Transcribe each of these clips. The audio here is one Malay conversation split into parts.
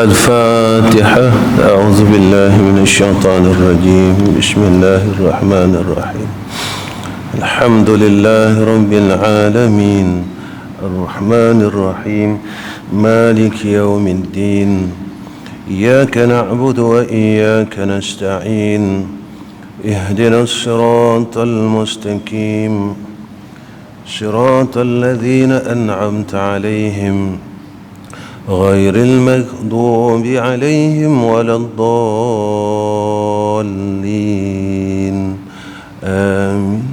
الفاتحة. أعوذ بالله من الشيطان الرجيم. بسم الله الرحمن الرحيم. الحمد لله رب العالمين الرحمن الرحيم مالك يوم الدين. إياك نعبد وإياك نستعين. اهدنا الصراط المستقيم صراط الذين أنعمت عليهم غير المغضوب عليهم ولا الضالين آمين.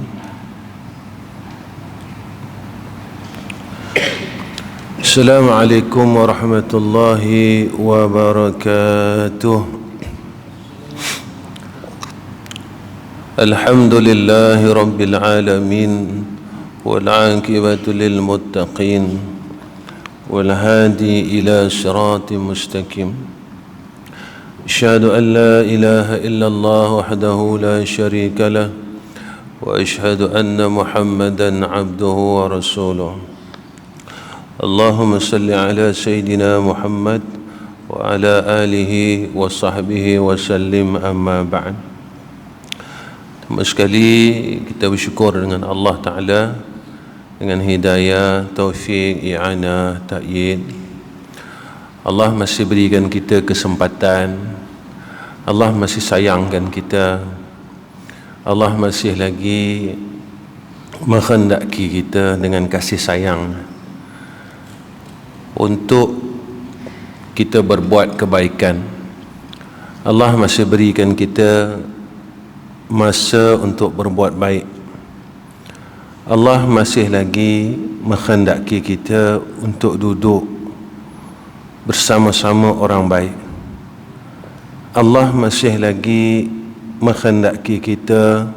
السلام عليكم ورحمة الله وبركاته. الحمد لله رب العالمين والعاقبة للمتقين والهادي إلى صراط مستقيم. أشهد أن لا إله إلا الله وحده لا شريك له وأشهد أن محمدا عبده ورسوله. اللهم صل على سيدنا محمد وعلى آله وصحبه وسلم. أما بعد. Pertama sekali kita bersyukur dengan Allah Ta'ala dengan hidayah, taufik, i'anah, ta'yid. Allah masih berikan kita kesempatan. Allah masih sayangkan kita. Allah masih lagi menghendaki kita dengan kasih sayang untuk kita berbuat kebaikan. Allah masih berikan kita masa untuk berbuat baik. Allah masih lagi menghendaki kita untuk duduk bersama-sama orang baik. Allah masih lagi menghendaki kita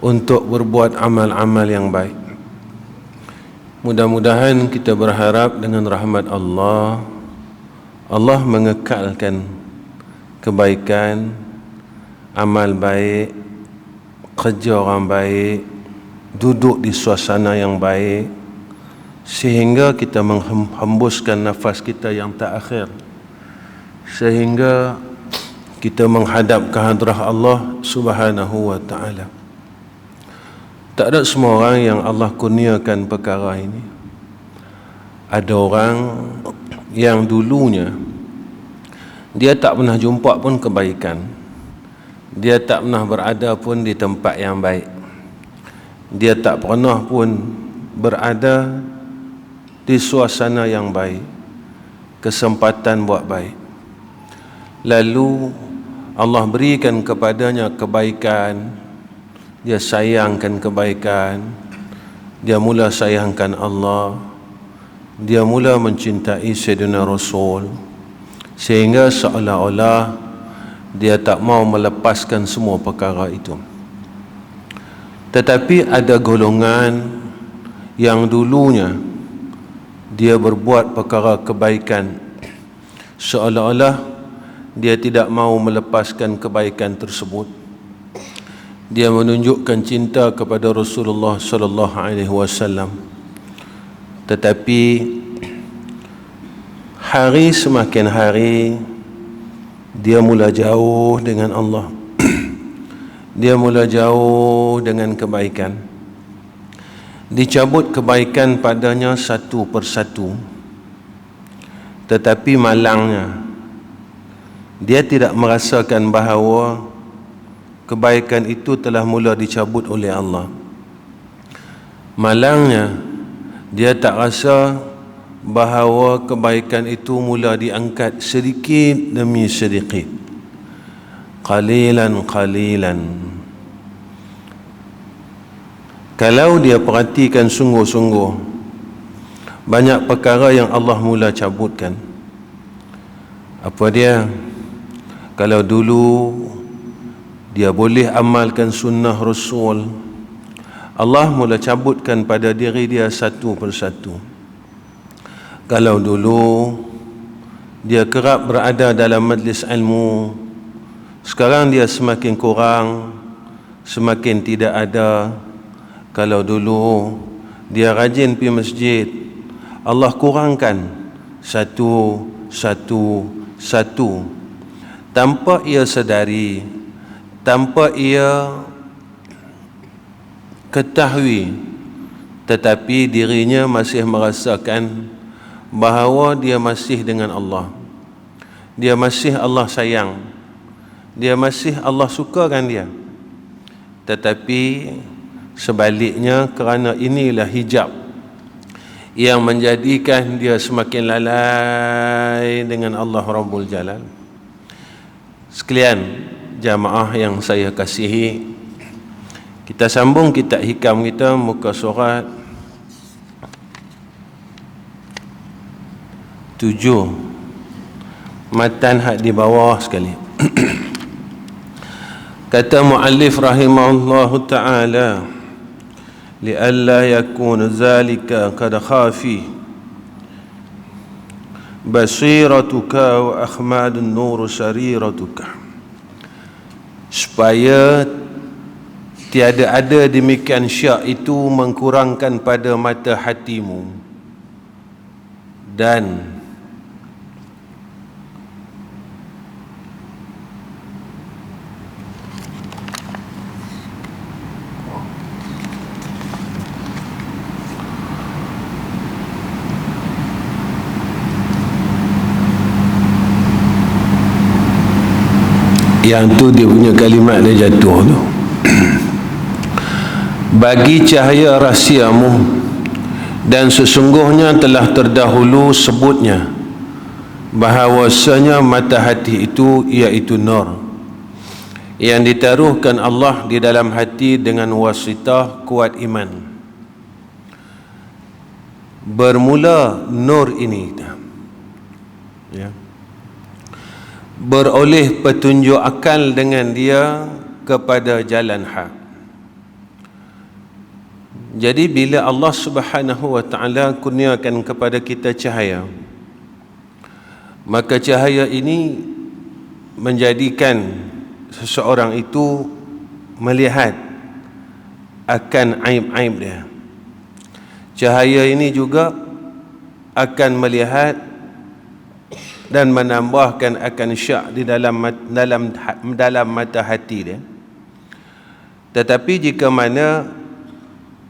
untuk berbuat amal-amal yang baik. Mudah-mudahan kita berharap dengan rahmat Allah, Allah mengekalkan kebaikan, amal baik, kerja orang baik, duduk di suasana yang baik, sehingga kita menghembuskan nafas kita yang tak akhir, sehingga kita menghadap ke hadrah Allah Subhanahu wa ta'ala. Tak ada semua orang yang Allah kurniakan perkara ini. Ada orang yang dulunya dia tak pernah jumpa pun kebaikan, dia tak pernah berada pun di tempat yang baik, dia tak pernah pun berada di suasana yang baik, kesempatan buat baik. Lalu Allah berikan kepadanya kebaikan, dia sayangkan kebaikan, dia mula sayangkan Allah, dia mula mencintai Sayyidina Rasul, sehingga seolah-olah dia tak mau melepaskan semua perkara itu. Tetapi ada golongan yang dulunya dia berbuat perkara kebaikan, seolah-olah dia tidak mau melepaskan kebaikan tersebut. Dia menunjukkan cinta kepada Rasulullah sallallahu alaihi wasallam. Tetapi hari semakin hari dia mula jauh dengan Allah. Dia mula jauh dengan kebaikan. Dicabut kebaikan padanya satu persatu. Tetapi malangnya, dia tidak merasakan bahawa kebaikan itu telah mula dicabut oleh Allah. Malangnya, dia tak rasa bahawa kebaikan itu mula diangkat sedikit demi sedikit, qalilan qalilan. Kalau dia perhatikan sungguh-sungguh, banyak perkara yang Allah mula cabutkan. Apa dia? Kalau dulu dia boleh amalkan sunnah Rasul, Allah mula cabutkan pada diri dia satu persatu. Kalau dulu dia kerap berada dalam majlis ilmu, sekarang dia semakin kurang, semakin tidak ada. Kalau dulu dia rajin pergi masjid, Allah kurangkan satu satu-satu tanpa ia sedari, tanpa ia ketahui, tetapi dirinya masih merasakan bahawa dia masih dengan Allah. Dia masih Allah sayang. Dia masih Allah sukakan dia. Tetapi sebaliknya, kerana inilah hijab yang menjadikan dia semakin lalai dengan Allah Rabbul Jalal. Sekalian jamaah yang saya kasihi, kita sambung kitab hikam kita, muka surat 7, matan hak di bawah sekali. Kata muallif rahimahullahu ta'ala, li'alla yakun zalika qad khafi basiratuka wa akhmadun nur sariratuka, supaya tiada ada demikian syak itu mengkurangkan pada mata hatimu dan yang tu dia punya kalimat dia jatuh tu. Bagi cahaya rahsiamu, dan sesungguhnya telah terdahulu sebutnya bahawasanya mata hati itu iaitu nur yang ditaruhkan Allah di dalam hati dengan wasitah kuat iman. Bermula nur ini, ya, beroleh petunjuk akal dengan dia kepada jalan hak. Jadi bila Allah Subhanahu wa ta'ala kurniakan kepada kita cahaya, maka cahaya ini menjadikan seseorang itu melihat akan aib-aib dia. Cahaya ini juga akan melihat dan menambahkan akan syak di dalam mata hati dia. Tetapi jika mana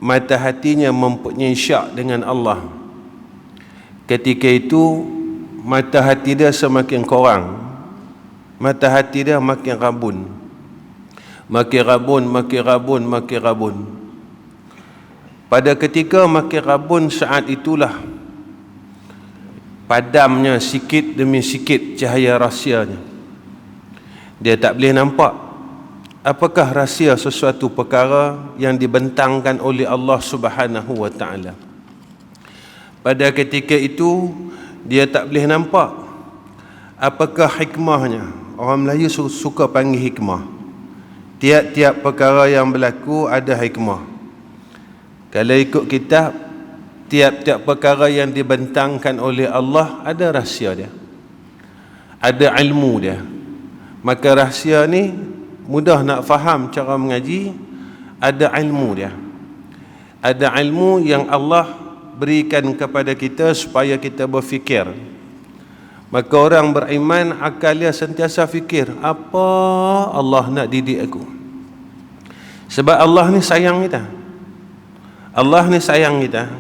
mata hatinya mempunyai syak dengan Allah, ketika itu mata hati dia semakin kurang, mata hati dia makin rabun, makin rabun, makin rabun, makin rabun. Pada ketika makin rabun, saat itulah padamnya sikit demi sikit cahaya rahsianya. Dia tak boleh nampak apakah rahsia sesuatu perkara yang dibentangkan oleh Allah Subhanahu wa ta'ala. Pada ketika itu dia tak boleh nampak apakah hikmahnya. Orang Melayu suka panggil hikmah. Tiap-tiap perkara yang berlaku ada hikmah. Kalau ikut kitab, tiap-tiap perkara yang dibentangkan oleh Allah ada rahsia dia, ada ilmu dia. Maka rahsia ni mudah nak faham cara mengaji. Ada ilmu dia, ada ilmu yang Allah berikan kepada kita supaya kita berfikir. Maka orang beriman akal dia sentiasa fikir, apa Allah nak didik aku. Sebab Allah ni sayang kita. Allah ni sayang kita.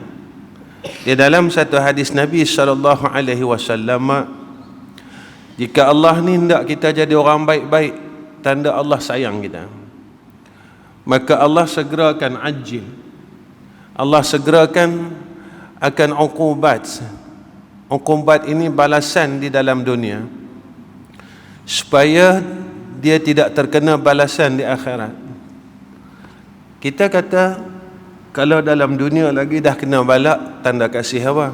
Di dalam satu hadis Nabi SAW, jika Allah ni hendak kita jadi orang baik-baik, tanda Allah sayang kita, maka Allah segerakan ajil, Allah segerakan akan uqubat. Uqubat ini balasan di dalam dunia, supaya dia tidak terkena balasan di akhirat. Kita kata kalau dalam dunia lagi dah kena balak, tanda kasih apa?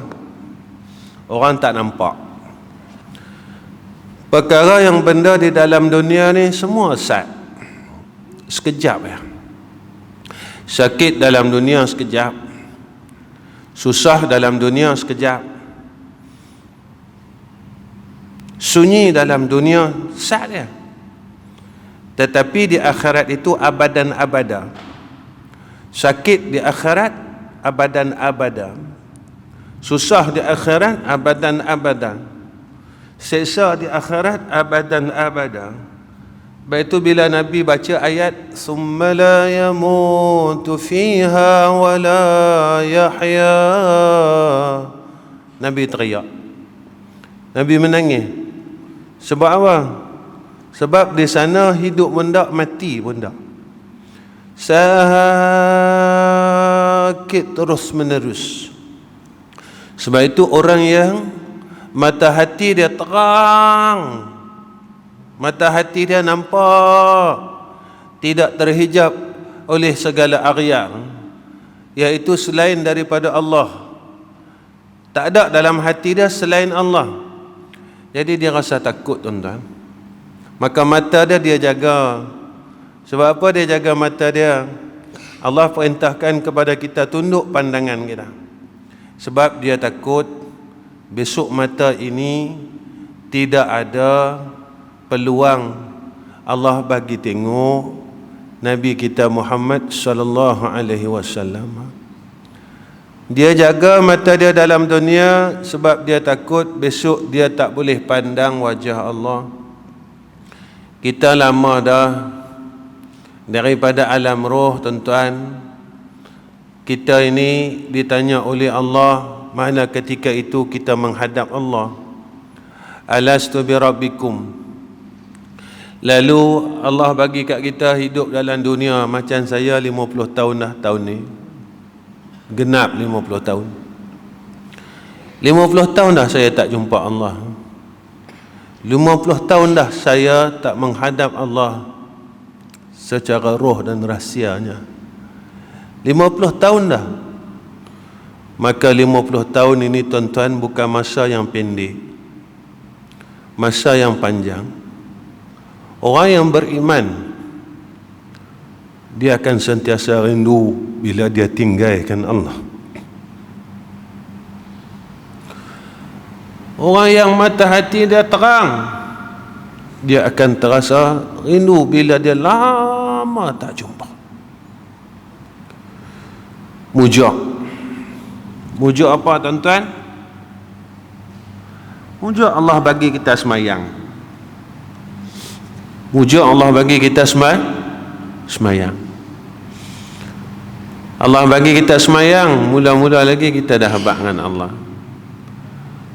Orang tak nampak. Perkara yang benda di dalam dunia ni semua sat, sekejap ya. Sakit dalam dunia sekejap, susah dalam dunia sekejap, sunyi dalam dunia sat ya. Tetapi di akhirat itu abadan abada. Sakit di akhirat abadan abada, susah di akhirat abadan abada. Seksa di akhirat abadan abada. Baik itu bila Nabi baca ayat summa la yamutu fiha wa la yahya, Nabi teriak, Nabi menangis. Sebab apa? Sebab di sana hidup pun tak, mati pun tak. Sakit terus menerus. Sebab itu orang yang mata hati dia terang, mata hati dia nampak, tidak terhijab oleh segala aghyar, iaitu selain daripada Allah. Tak ada dalam hati dia selain Allah. Jadi dia rasa takut, tuan-tuan. Maka mata dia jaga. Sebab apa dia jaga mata dia? Allah perintahkan kepada kita tunduk pandangan kita. Sebab dia takut besok mata ini tidak ada peluang Allah bagi tengok Nabi kita Muhammad sallallahu alaihi wasallam. Dia jaga mata dia dalam dunia sebab dia takut besok dia tak boleh pandang wajah Allah. Kita lama dah daripada alam roh, tuan-tuan. Kita ini ditanya oleh Allah, mana ketika itu kita menghadap Allah. Alastu bi rabbikum. Lalu Allah bagi kat kita hidup dalam dunia macam saya 50 tahun dah tahun ni. Genap 50 tahun. 50 tahun dah saya tak jumpa Allah. 50 tahun dah saya tak menghadap Allah secara roh dan rahsianya. 50 tahun dah. Maka 50 tahun ini, tuan-tuan, bukan masa yang pendek, masa yang panjang. Orang yang beriman, dia akan sentiasa rindu bila dia tinggalkan Allah. Orang yang mata hati dia terang, dia akan terasa rindu bila dia lama tak jumpa. Mujuk. Mujuk apa, tuan-tuan? Mujuk Allah bagi kita semayang. Mujuk Allah bagi kita semayang. Allah bagi kita semayang, mula-mula lagi kita dah habaq dengan Allah.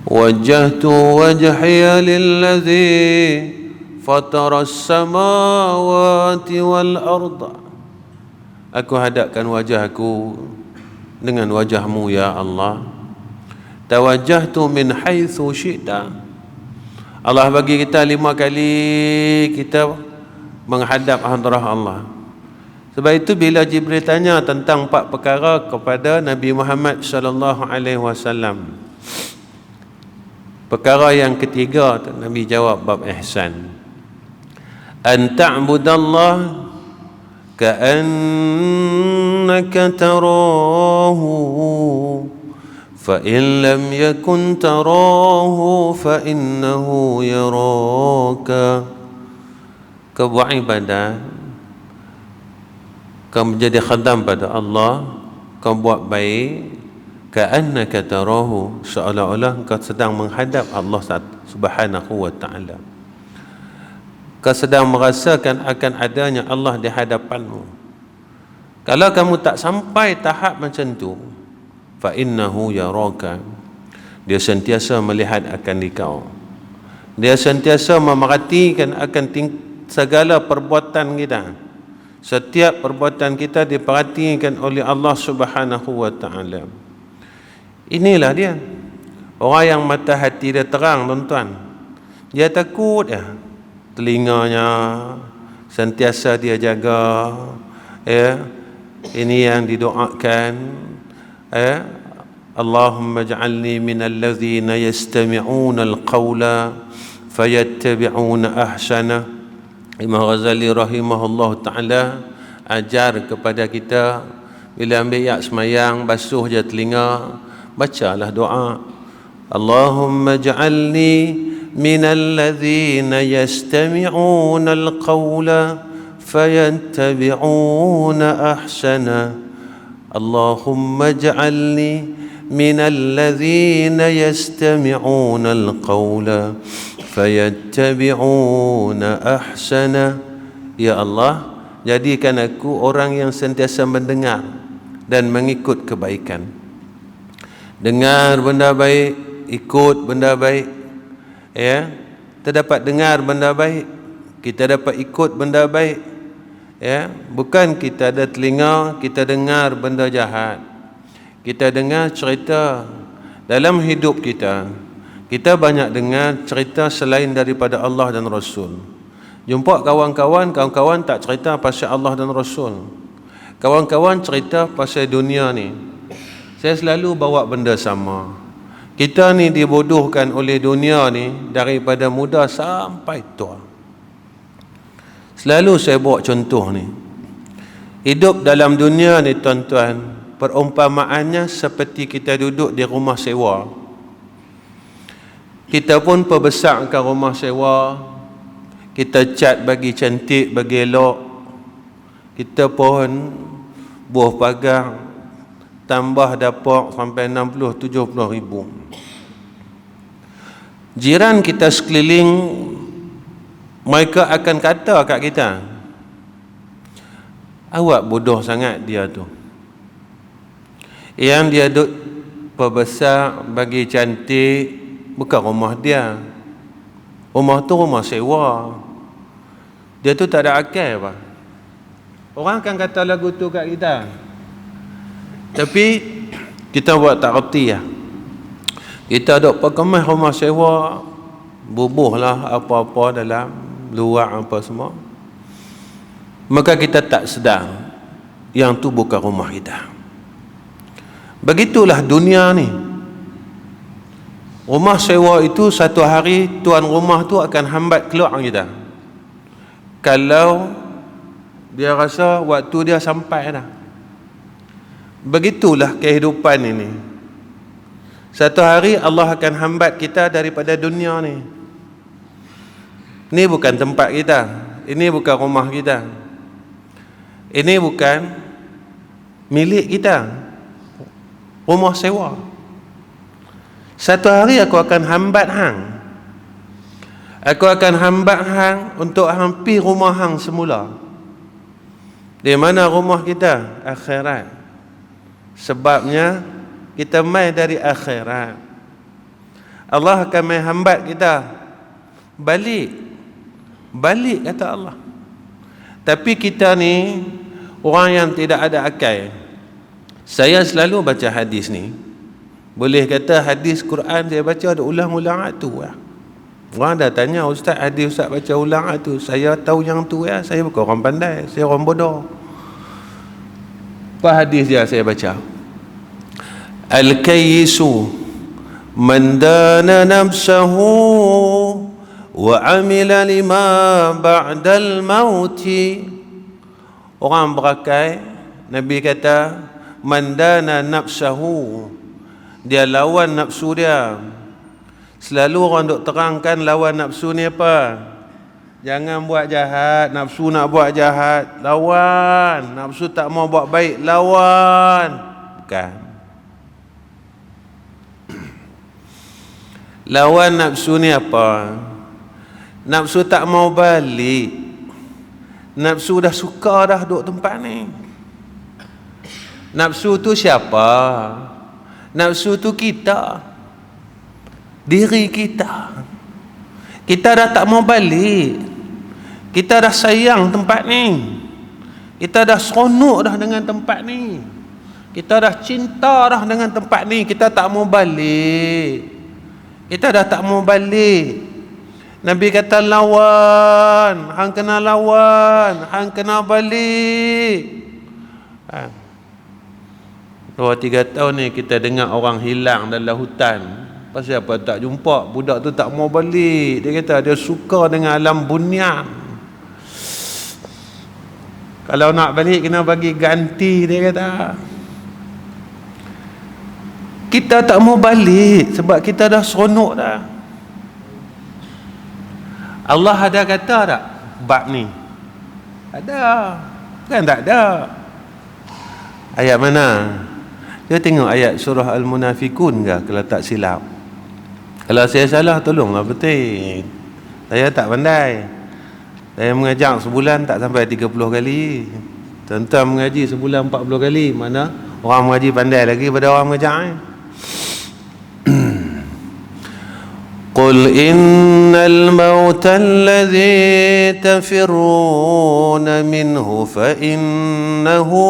Wajjahtu wajhiya lillazi fatara as-samawati wal arda. Aku hadapkan wajahku dengan wajahmu ya Allah. Tawajjahtu min haitsu syi'ta. Allah bagi kita 5 kali kita menghadap hadrah Allah. Sebab itu bila Jibril tanya tentang 4 perkara kepada Nabi Muhammad sallallahu alaihi wasallam, perkara yang ketiga Nabi jawab bab ihsan. An ta'budallah ka'annaka tarahu fa in lam yakun tarahu fa innahu yaraka. Kau buat ibadat, kau menjadi khadam pada Allah, kau buat baik, ka'annaka tarahu, seolah-olah kau sedang menghadap Allah Subhanahu wa ta'ala. Kau sedang merasakan akan adanya Allah di hadapanmu. Kalau kamu tak sampai tahap macam tu, fa innahu yaraka, dia sentiasa melihat akan dikau. Dia sentiasa memerhatikan akan segala perbuatan kita. Setiap perbuatan kita diperhatikan oleh Allah Subhanahu wa ta'ala. Inilah dia orang yang mata hati dia terang, tuan-tuan. Dia takut ya. Telinganya sentiasa dia jaga, ya. Ini yang didoakan, ya. Allahumma ij'alni minal ladzina yastami'una al-qawla fayattabi'una ahsana. Imam Ghazali rahimahullah ta'ala ajar kepada kita, bila ambil yak semayang, basuh je telinga, bacalah doa, Allahumma ij'alni minal ladzina yastami'una al-qawla fayattabi'una ahsana. Allahumma ij'alni minal ladzina yastami'una al-qawla fayattabi'una ahsana. Ya Allah, jadikan aku orang yang sentiasa mendengar dan mengikut kebaikan. Dengar benda baik, ikut benda baik. Ya, kita dapat dengar benda baik, kita dapat ikut benda baik. Ya, bukan kita ada telinga, kita dengar benda jahat. Kita dengar cerita dalam hidup kita. Kita banyak dengar cerita selain daripada Allah dan Rasul. Jumpa kawan-kawan tak cerita pasal Allah dan Rasul. Kawan-kawan cerita pasal dunia ni. Saya selalu bawa benda sama. Kita ni dibodohkan oleh dunia ni daripada muda sampai tua. Selalu saya bawa contoh ni. Hidup dalam dunia ni tuan-tuan, perumpamaannya seperti kita duduk di rumah sewa. Kita pun perbesarkan rumah sewa. Kita cat bagi cantik, bagi elok. Kita pun buah pagar, tambah dapur sampai 60-70 ribu. Jiran kita sekeliling, mereka akan kata kat kita, awak bodoh sangat dia tu. Yang dia duk perbesar bagi cantik, bukan rumah dia. Rumah tu rumah sewa. Dia tu tak ada akal apa. Orang akan kata lagu tu kat kita. Tapi kita buat tak reti lah. Kita duk perkemas rumah sewa, bubuh lah apa-apa dalam luar apa semua. Maka kita tak sedar yang tu bukan rumah kita. Begitulah dunia ni. Rumah sewa itu satu hari tuan rumah tu akan hambat keluar kita. Kalau dia rasa waktu dia sampai dah. Begitulah kehidupan ini. Satu hari Allah akan hambat kita daripada dunia ni. Ini bukan tempat kita. Ini bukan rumah kita. Ini bukan milik kita. Rumah sewa. Satu hari aku akan hambat hang. Aku akan hambat hang untuk hampir rumah hang semula. Di mana rumah kita? Akhirat. Sebabnya kita mai dari akhirat. Allah akan mai hambat kita. Balik kata Allah. Tapi kita ni orang yang tidak ada akal. Saya selalu baca hadis ni. Boleh kata hadis Quran saya baca ada ulang-ulang tu lah. Orang dah tanya, ustaz hadis ustaz baca ulang tu. Saya tahu yang tu ya. Saya bukan orang pandai, saya orang bodoh. Apa hadis dia saya baca? Al-kayyisu man dana nafsahu wa amila lima ba'dal mauti. Orang berakai, Nabi kata man dana nafsahu, dia lawan nafsu dia. Selalu orang duk terangkan lawan nafsu ni apa? Jangan buat jahat, nafsu nak buat jahat, lawan. Nafsu tak mau buat baik, lawan. Bukan. Lawan nafsu ni apa? Nafsu tak mau balik. Nafsu dah suka dah duduk tempat ni. Nafsu tu siapa? Nafsu tu kita. Diri kita. Kita dah tak mau balik. Kita dah sayang tempat ni. Kita dah seronok dah dengan tempat ni. Kita dah cinta dah dengan tempat ni. Kita tak mau balik. Kita dah tak mau balik. Nabi kata lawan. Hang kena lawan. Hang kena balik. 2-3 tahun ni kita dengar orang hilang dalam hutan. Pasal apa tak jumpa? Budak tu tak mau balik. Dia kata dia suka dengan alam bunyan. Kalau nak balik kena bagi ganti, dia kata. Kita tak mau balik sebab kita dah seronok dah. Allah ada kata tak bab ni? Ada. Kan tak ada. Ayat mana? Dia tengok ayat surah Al-Munafikun ke, kalau tak silap. Kalau saya salah, tolonglah betul. Saya tak pandai. Saya mengajar sebulan tak sampai 30 kali. Tuan-tuan mengaji sebulan 40 kali. Mana orang mengaji pandai lagi pada orang mengajar. Qul innal mauta alladhi tafirruna minhu fa innahu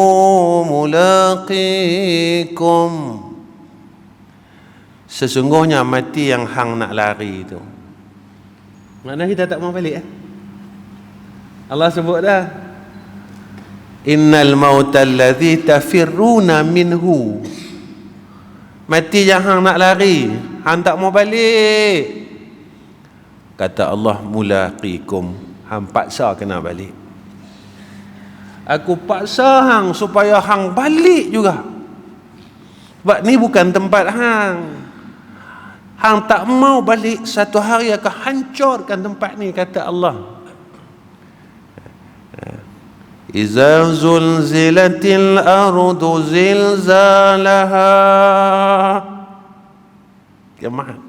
mulaqikum. Sesungguhnya mati yang hang nak lari itu. Maknanya kita tak mau balik. Allah sebut dah. Innal mauta alladhi tafirruna minhu. Mati yang hang nak lari, hang tak mau balik. Kata Allah, mulaqikum, hang paksa kena balik. Aku paksa hang supaya hang balik juga. Sebab ni bukan tempat hang. Hang tak mau balik, satu hari akan hancurkan tempat ni, kata Allah. Iza zulzilatil ardu zilzalaha. Kiamat.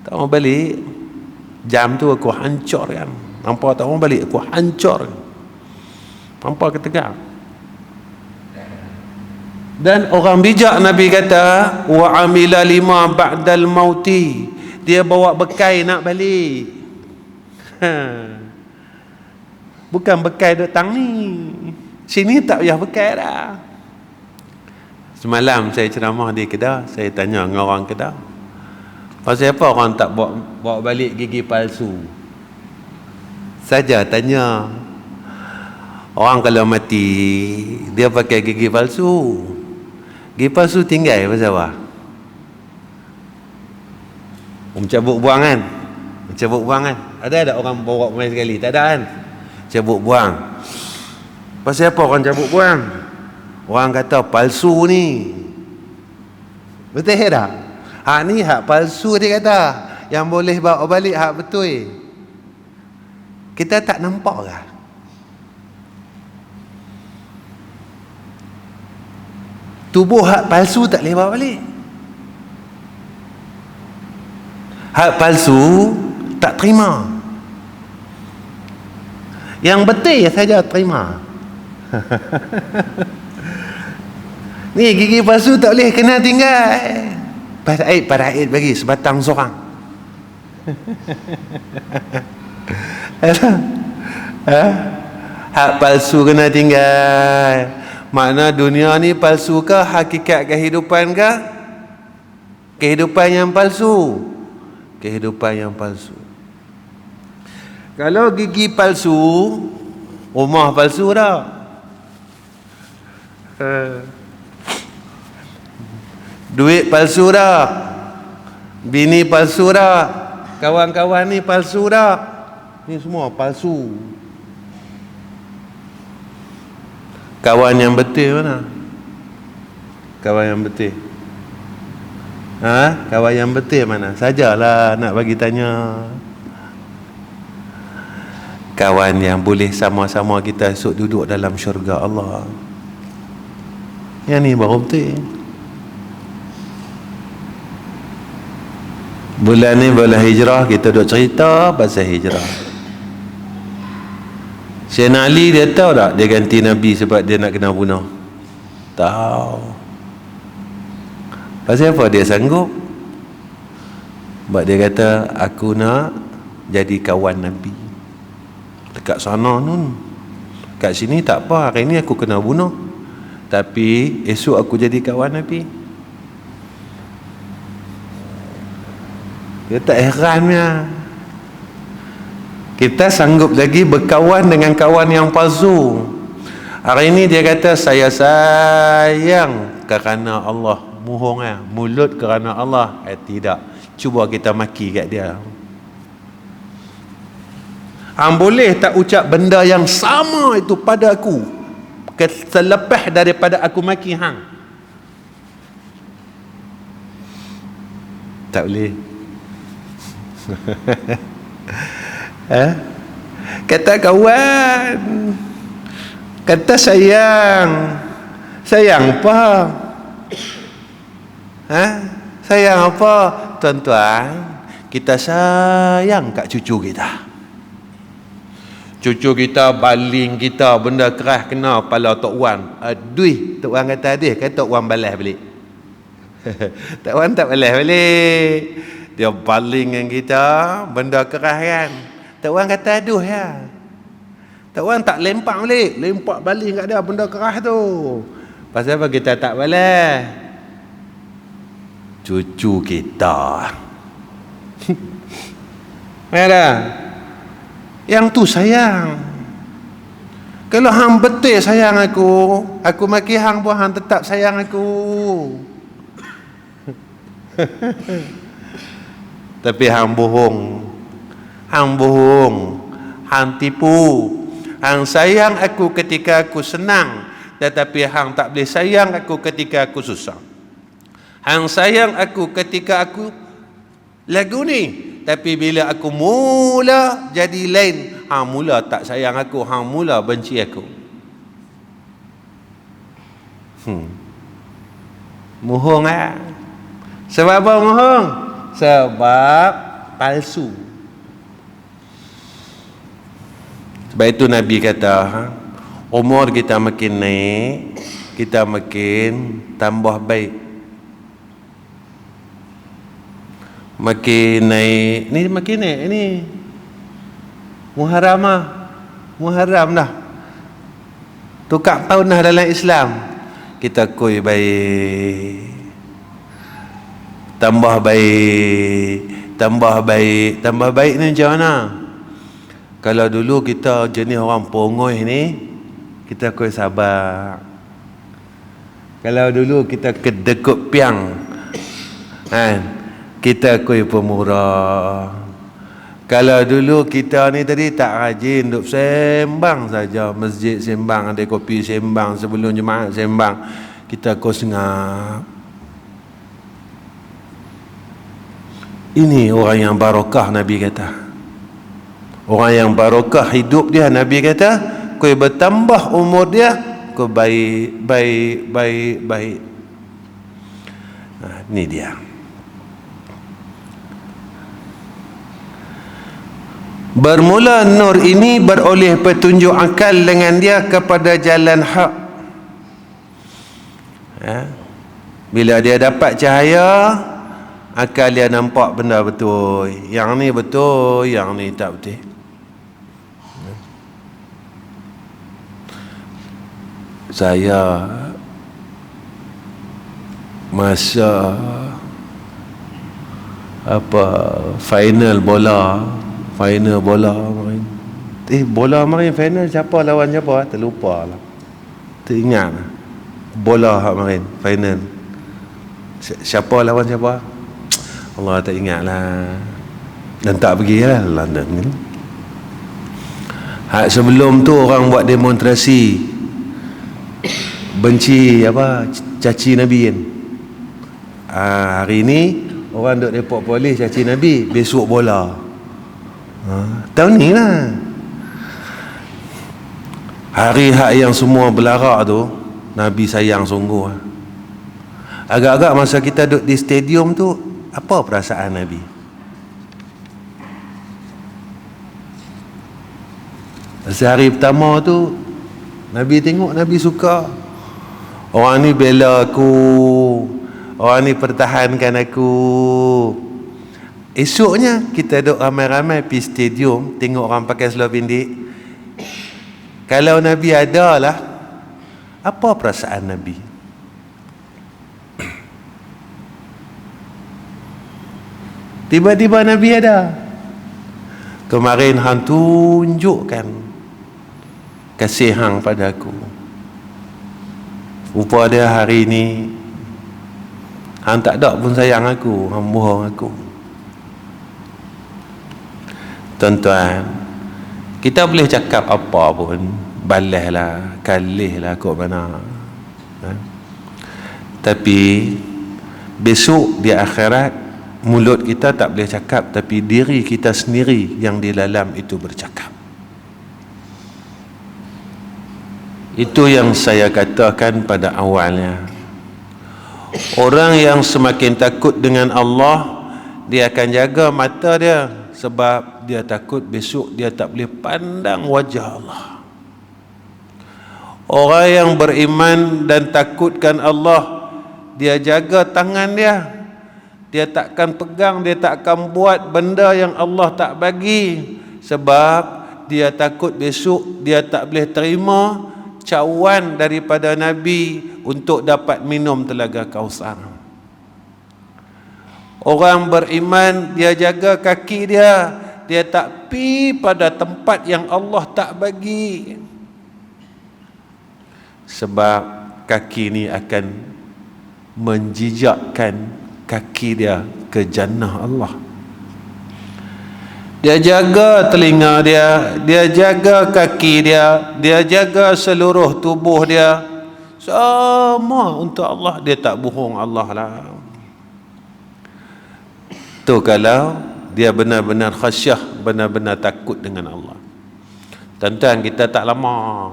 Tak mau balik, jam tu aku hancurkan. Nampak tak mau balik, aku hancurkan. Nampak ketegak. Dan orang bijak Nabi kata, wa amila lima ba'dal mauti. Dia bawa bekai nak balik. Bukan bekai datang ni. Sini tak payah bekai dah. Semalam saya ceramah di Kedah, saya tanya dengan orang Kedah, pasal apa orang tak bawa balik gigi palsu? Saja tanya. Orang kalau mati, dia pakai gigi palsu. Gigi palsu tinggal pasal apa? Mencabut buang kan? Mencabut buang kan? Ada orang bawa main sekali? Tak ada kan? Cabut buang. Pasal apa orang cabut buang? Orang kata palsu ni. Betul tak? Hak ni hak palsu dia kata. Yang boleh bawa balik hak betul. Kita tak nampak ke? Tubuh hak palsu tak boleh bawa balik. Hak palsu tak terima. Yang betul saja terima. Ni gigi palsu tak boleh kena tinggal. Pada Aid bagi sebatang seorang. Hak palsu kena tinggal. Makna dunia ni palsu ke hakikat kehidupan ke? Kehidupan yang palsu. Kehidupan yang palsu. Kalau gigi palsu, rumah palsu dah. Duit palsu dah. Bini palsu dah. Kawan-kawan ni palsu dah. Ni semua palsu. Kawan yang betul mana? Kawan yang betul. Kawan yang betul mana? Sajalah nak bagi tanya. Kawan yang boleh sama-sama kita esok duduk dalam syurga Allah. Yang ni baru betul. Bulan ni bulan hijrah, kita duk cerita pasal hijrah. Sayyidina Ali dia tahu tak dia ganti Nabi sebab dia nak kena bunuh? Tahu. Pasal apa dia sanggup? Sebab dia kata aku nak jadi kawan Nabi. Dekat sana nun, kat sini tak apa, hari ni aku kena bunuh, tapi esok aku jadi kawan Nabi. Dia tak herannya kita sanggup lagi berkawan dengan kawan yang palsu. Hari ini dia kata saya sayang kerana Allah. Muhung mulut kerana Allah. Tidak. Cuba kita maki kat dia. Hang boleh tak ucap benda yang sama itu pada aku selepas daripada aku maki hang? Tak boleh. Kata kawan, kata sayang, Sayang apa? Sayang apa? Tuan-tuan, kita sayang kat cucu kita. Cucu kita baling kita benda keras kena kepala Tok Wan. Aduh, Tok Wan kata aduh, kata Tok Wan balas balik. Tok Wan tak balas balik. Dia baling dengan kita benda keras kan. Tok Wan kata aduh ya. Tok Wan tak lempak balik, lempak baling kat dia benda keras tu. Pasal apa kita tak balas? Cucu kita. Ada. Yang tu sayang. Kalau hang betul sayang aku maki hang pun hang tetap sayang aku. Tapi hang bohong. Hang tipu. Hang sayang aku ketika aku senang, tetapi hang tak boleh sayang aku ketika aku susah. Hang sayang aku ketika aku lagu ni, tapi bila aku mula jadi lain, hang mula tak sayang aku, hang mula benci aku. Mohong ah. Sebab apa mohong? Sebab palsu. Sebab itu Nabi kata, umur kita makin naik, kita makin tambah baik. Makin naik, ni makin naik ni. Muharram dah. Tukar tahun dah dalam Islam. Kita koi baik. Tambah baik ni macam mana? Kalau dulu kita jenis orang pongoi ni, kita koi sabar. Kalau dulu kita kedekut piang, kan? Kita koi pemurah. Kalau dulu kita ni tadi tak rajin duk sembang saja, masjid sembang, ada kopi sembang, sebelum Jumaat sembang, kita koi sengap. Ini orang yang barakah, Nabi kata. Orang yang barakah hidup dia, Nabi kata, kau bertambah umur dia, kau baik. Ini dia. Bermula nur ini beroleh petunjuk akal dengan dia kepada jalan hak. Bila dia dapat cahaya, akal dia nampak benda betul. Yang ni betul, yang ni tak betul. Saya masa final bola main. Bola main final siapa lawan siapa? Terlupa lah. Teringat lah. Bola main final. Siapa lawan siapa? Allah tak ingat lah. Dan tak pergi lah London ni. Sebelum tu orang buat demonstrasi benci caci Nabi kan. Hari ni orang duk report polis caci Nabi, besok bola. Tahun ni lah hari hak yang semua belarak tu, Nabi sayang sungguh. Agak-agak masa kita duduk di stadium tu, apa perasaan Nabi? Sehari pertama tu Nabi tengok, Nabi suka. Orang ni bela aku, orang ni pertahankan aku. Esoknya kita duduk ramai-ramai pergi stadium tengok orang pakai seluar pendek. Kalau Nabi ada lah, apa perasaan Nabi? Tiba-tiba Nabi ada. Kemarin hang tunjukkan kasih hang pada aku. Rupa dia hari ni hang tak ada pun sayang aku, hang bohong aku. Tuan-tuan, kita boleh cakap apa pun, balas lah, kalih lah kok mana, tapi besok di akhirat mulut kita tak boleh cakap, tapi diri kita sendiri yang di dalam itu bercakap. Itu yang saya katakan pada awalnya. Orang yang semakin takut dengan Allah, dia akan jaga mata dia, sebab dia takut besok dia tak boleh pandang wajah Allah. Orang yang beriman dan takutkan Allah, dia jaga tangan dia. Dia takkan pegang, dia takkan buat benda yang Allah tak bagi, sebab dia takut besok dia tak boleh terima cawan daripada Nabi untuk dapat minum telaga Kausar. Orang beriman, dia jaga kaki dia, dia tak pi pada tempat yang Allah tak bagi, sebab kaki ni akan menjijakkan kaki dia ke jannah Allah. Dia jaga telinga dia, dia jaga kaki dia, dia jaga seluruh tubuh dia, semua untuk Allah. Dia tak bohong Allah lah. Tu kalau dia benar-benar khasyah, benar-benar takut dengan Allah. Tuan-tuan, kita tak lama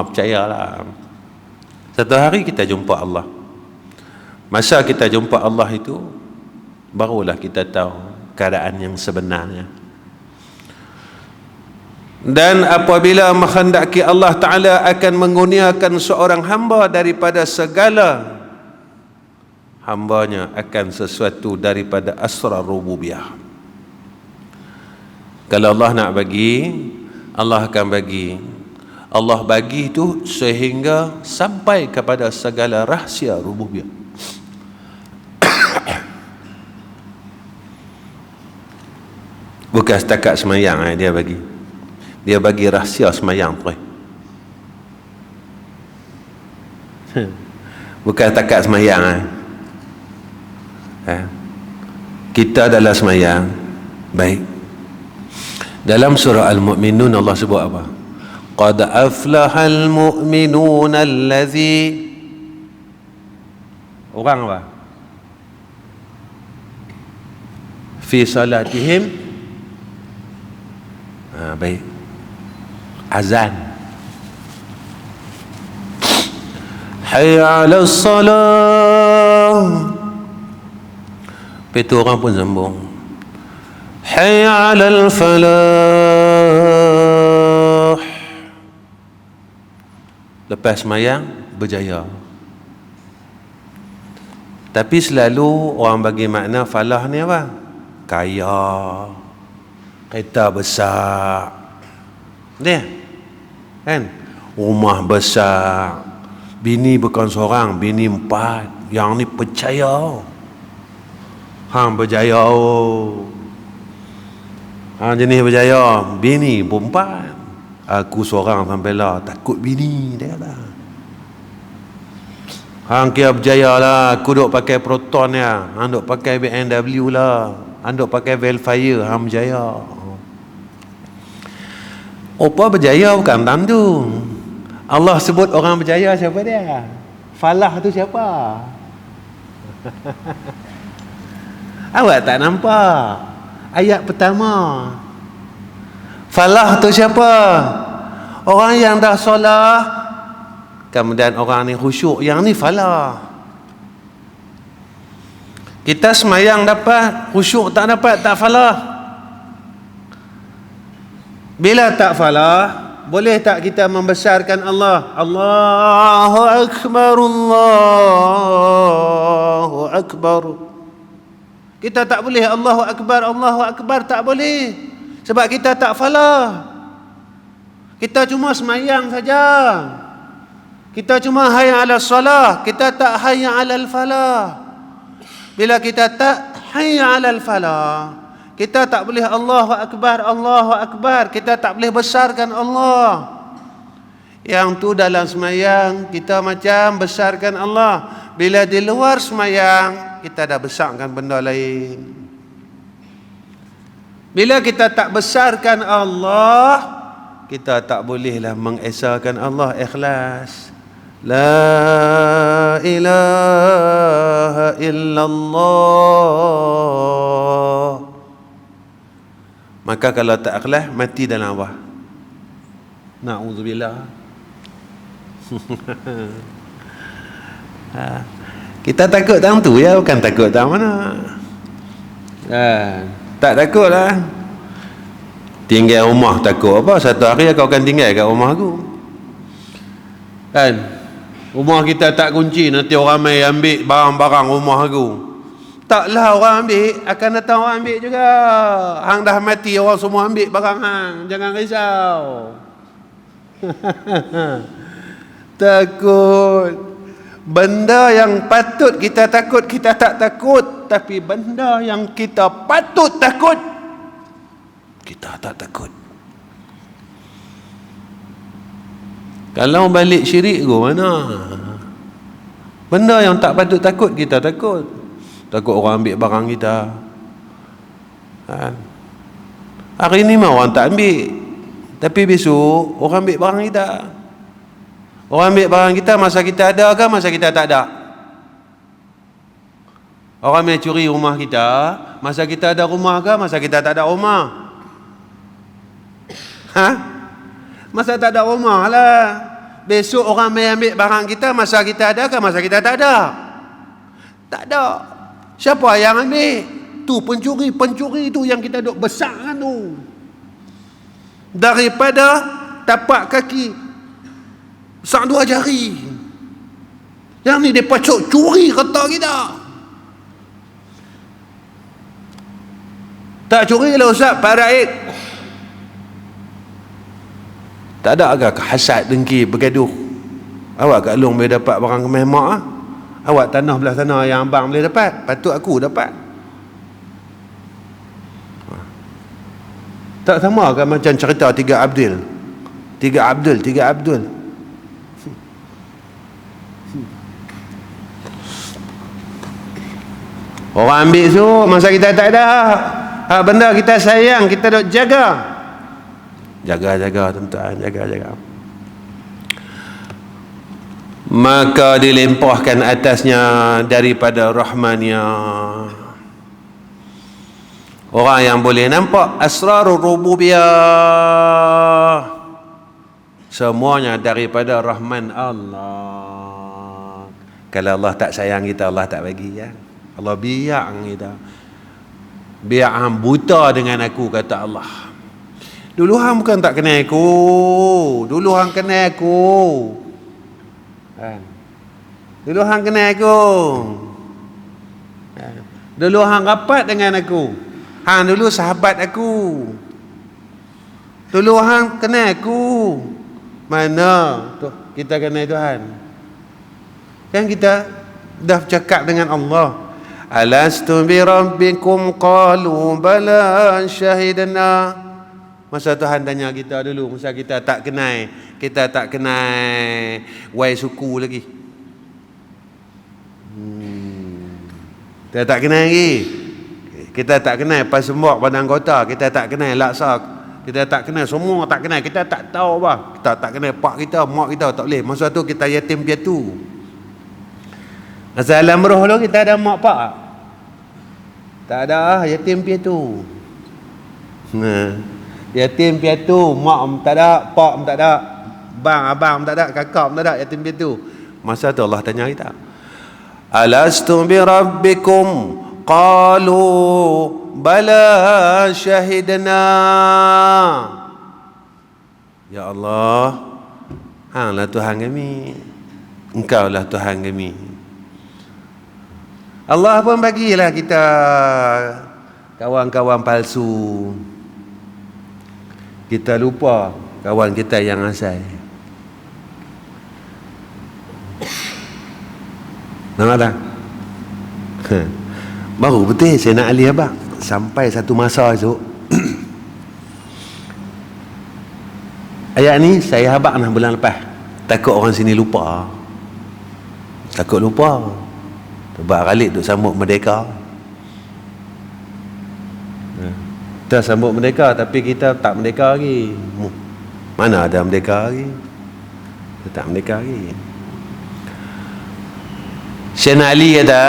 percayalah, satu hari kita jumpa Allah. Masa kita jumpa Allah itu, barulah kita tahu keadaan yang sebenarnya. Dan apabila menghendaki Allah Ta'ala akan mengurniakan seorang hamba daripada segala hambanya akan sesuatu daripada asrar rububiyah. Kalau Allah nak bagi, Allah akan bagi. Allah bagi itu sehingga sampai kepada segala rahsia rububiyah. Bukan setakat semayang dia bagi. Dia bagi rahsia semayang tu. Bukan setakat semayang. Kita dalam semayang, baik. Dalam surah Al-Mu'minun Allah sebut apa? Qad aflahal mu'minun allazi, orang apa? Fi salatihim, baik, azan, hayya 'alas salah. Itu orang pun sambung, hayya 'alal falah. Lepas semayang berjaya. Tapi selalu orang bagi makna falah ni apa? Kaya, kereta besar, dia kan, rumah besar, bini bukan seorang, bini 4. Yang ni percaya, hang berjaya. Hang jenis berjaya, bini pun 4. Aku seorang sampai lah, takut bini, dia kata. Hang kira berjaya lah, aku duk pakai Proton ya, hang duk pakai BMW lah, hang duk pakai Velfire, hang berjaya. Apa berjaya bukan tandu. Allah sebut orang berjaya siapa dia? Falah tu siapa? Awak tak nampak ayat pertama? Falah tu siapa? Orang yang dah solat, kemudian orang ni khusyuk, yang ni falah. Kita semayang dapat, khusyuk tak dapat, tak falah. Bila tak falah, boleh tak kita membesarkan Allah? Allahu Akbar, Allahu Akbar. Kita tak boleh Allahu Akbar, Allahu Akbar, tak boleh. Sebab kita tak falah. Kita cuma semayang saja. Kita cuma hayya 'alas salah, kita tak hayya 'alal falah. Bila kita tak hayya 'alal falah, kita tak boleh Allahu Akbar, Allahu Akbar. Kita tak boleh besarkan Allah. Yang tu dalam semayang, kita macam besarkan Allah. Bila di luar semayang, kita dah besarkan benda lain. Bila kita tak besarkan Allah, kita tak bolehlah mengesahkan Allah ikhlas. La ilaha illallah. Maka kalau tak ikhlas, mati dalam apa? Na'udzubillah. Kita takut tang tu ya, bukan takut tang mana. Tak takut lah. Tinggal rumah takut apa? Satu hari kau akan tinggal kat rumah aku. Kan? Rumah kita tak kunci, nanti orang mai ambil barang-barang rumah aku. Taklah orang ambil, akan datang orang ambil juga. Hang dah mati, orang semua ambil barang hang. Jangan risau. Takut. Benda yang patut kita takut, kita tak takut. Tapi benda yang kita patut takut, kita tak takut. Kalau balik syirik ke mana? Benda yang tak patut takut, kita takut. Takut orang ambil barang kita. Hari ni mah orang tak ambil, tapi besok orang ambil barang kita. Orang ambil barang kita masa kita ada ke masa kita tak ada? Orang mai curi rumah kita masa kita ada rumah ke masa kita tak ada rumah? Masa tak ada rumah lah. Besok orang mai ambil barang kita masa kita ada ke masa kita tak ada? Tak ada. Siapa yang ambil? Tu pencuri tu yang kita duk besarkan tu. Daripada tapak kaki sak dua jari. Yang ni dia pacok curi kereta kita. Tak curi lah Ustaz, paraid. Tak ada agak hasad, dengki, bergaduh. Awak kat Long boleh dapat barang kemah mak ah. Awak tanah belah sana yang abang boleh dapat, patut aku dapat. Tak sama kan macam cerita tiga Abdul. Orang ambil tu masa kita tak ada. Benda kita sayang, kita dok jaga. Jaga tuan-tuan, jaga. Maka dilempahkan atasnya daripada rahmannya. Orang yang boleh nampak asrarul rububiyah, semuanya daripada rahman Allah. Kalau Allah tak sayang kita, Allah tak bagi ya. Allah biar kita. Biar hang buta dengan aku, kata Allah. Dulu hang bukan tak kenal aku. Dulu hang kenal aku. Dulu hang kenal aku. Dulu hang rapat dengan aku. Hang dulu sahabat aku. Dulu hang kenal aku. Mana tu kita kenal Tuhan? Kan kita dah cakap dengan Allah. Alastu bi rabbikum qalu bala syahidna. Masa Tuhan tanya kita dulu, masa kita tak kenal wai suku lagi. Kita tak kenal lagi. Kita tak kenal pasembok padang kota, kita tak kenal laksa, kita tak kenal, semua tak kenal, kita tak tahu apa. Kita tak kenal pak kita, mak kita, tak boleh. Masa tu kita yatim piatu. Masa alam roh tu kita ada mak pak. Tak ada, yatim piatu. Yatim piatu, mak tak ada, pak tak ada, abang tak ada, kakak tak ada, yatim piatu. Masa tu Allah tanya kita. Alastu bi rabbikum qalu bala syahidna. Ya Allah, hanglah Tuhan kami, Engkaulah Tuhan kami. Allah pun bagilah kita kawan-kawan palsu. Kita lupa kawan kita yang asal. Nampak tak? Baru betul saya nak alih abang. Sampai satu masa esok ayat ni saya habaq dah bulan lepas. Takut orang sini lupa. Takut lupa. Sebab Khalid duk sambut merdeka. Kita sambut merdeka tapi kita tak merdeka lagi. Mana ada merdeka lagi? Kita tak merdeka lagi. Sayyidina Ali kata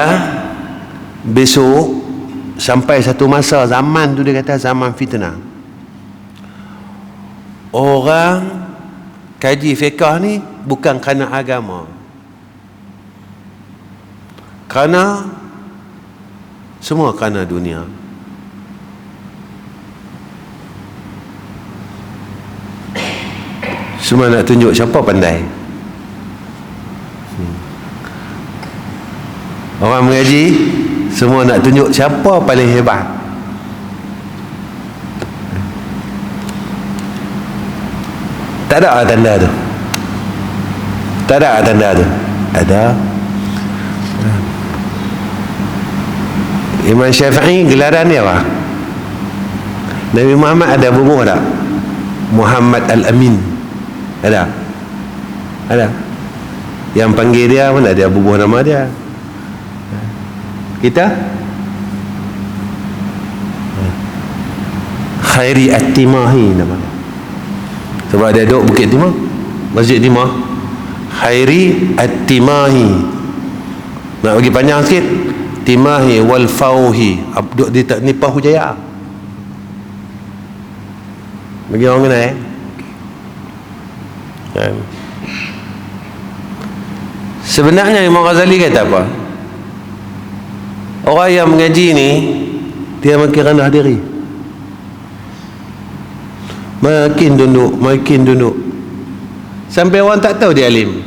besok sampai satu masa, zaman tu dia kata zaman fitnah. Orang kaji fiqh ni bukan kerana agama, kerana semua kerana dunia. Semua nak tunjuk siapa pandai. Orang mengaji semua nak tunjuk siapa paling hebat. Tak ada tanda tu. Tak ada tanda tu. Ada. Imam Syafi'i gelaran dia apa? Nabi Muhammad ada bubuh tak? Muhammad Al-Amin. Ada? Ada? Yang panggil dia pun ada bubuh nama dia. Kita? Khairi At-Timahi nama dia. Sebab dia duduk Bukit Timah, Masjid Timah. Khairi At-Timahi. Nak bagi panjang sikit, Timahi wal Fauhi. Duduk di Nipah Hujaya. Bagi orang kenal Sebenarnya Imam Ghazali kata apa? Orang yang mengaji ni dia makin rendah diri, makin tunduk, sampai orang tak tahu dia alim.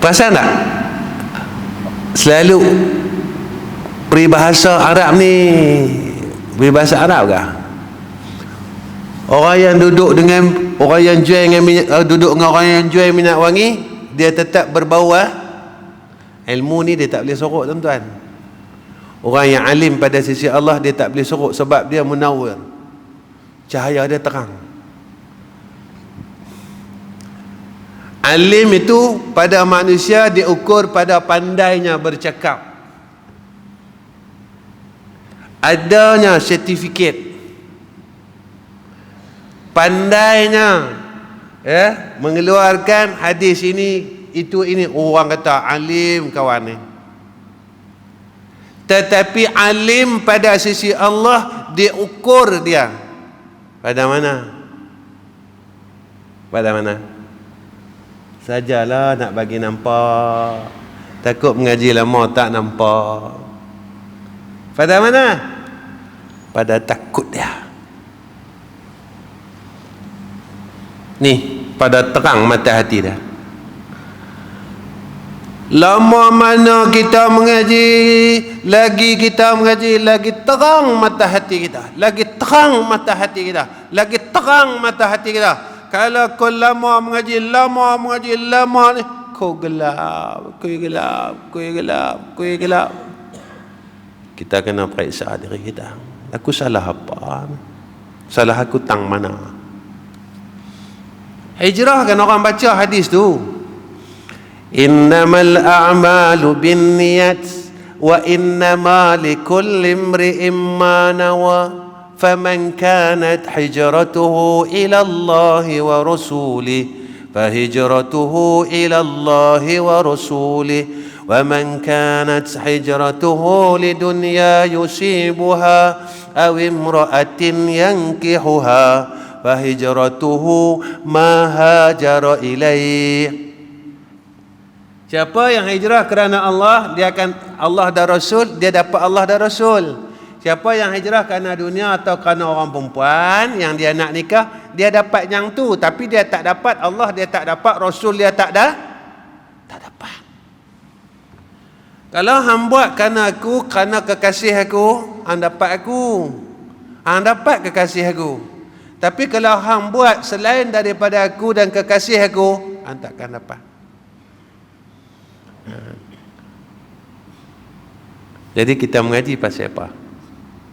Perasan tak? Selalu peribahasa Arab ni, peribahasa Arab kah? Orang yang duduk dengan orang yang jual dengan minyak, duduk dengan orang yang jual minyak wangi, dia tetap berbau ilmu ni dia tak boleh sorok, tuan-tuan. Orang yang alim pada sisi Allah dia tak boleh sorok sebab dia munawwir, cahaya dia terang. Alim itu pada manusia diukur pada pandainya bercakap, adanya sertifikat, pandainya mengeluarkan hadis ini itu ini, orang kata alim kawan ni. Tetapi alim pada sisi Allah diukur dia pada mana? Pada mana? Sajalah nak bagi nampak, takut mengaji lama tak nampak. Pada mana? Pada takut dia. Ni pada terang mata hati dia. Lama mana kita mengaji, lagi kita mengaji, lagi terang mata hati kita, lagi terang mata hati kita, lagi terang mata hati kita. Kalau kau lama mengaji lama ni, kau gelap. Kita kena periksa diri kita. Aku salah apa? Salah aku tang mana? Hijrah kan orang baca hadis tu. Innamal a'malu binniyat wa innama likulli imri'in ma nawa. فمن كانت حجرته إلى الله ورسوله فهجرته إلى الله ورسوله ومن كانت حجرته لدنيا يصيبها أو امرأة ينكحها فهجرته ما هاجر إليه. Siapa yang hijrah kerana Allah, dia akan Allah dan Rasul, dia dapat Allah dan Rasul. Siapa yang hijrah kerana dunia atau kerana orang perempuan yang dia nak nikah, dia dapat yang tu, tapi dia tak dapat Allah, dia tak dapat Rasul, dia tak dapat. Kalau hang buat kerana aku, kerana kekasih aku, hang dapat aku, hang dapat kekasih aku. Tapi kalau hang buat selain daripada aku dan kekasih aku, hang takkan dapat. Jadi kita mengaji pasal apa?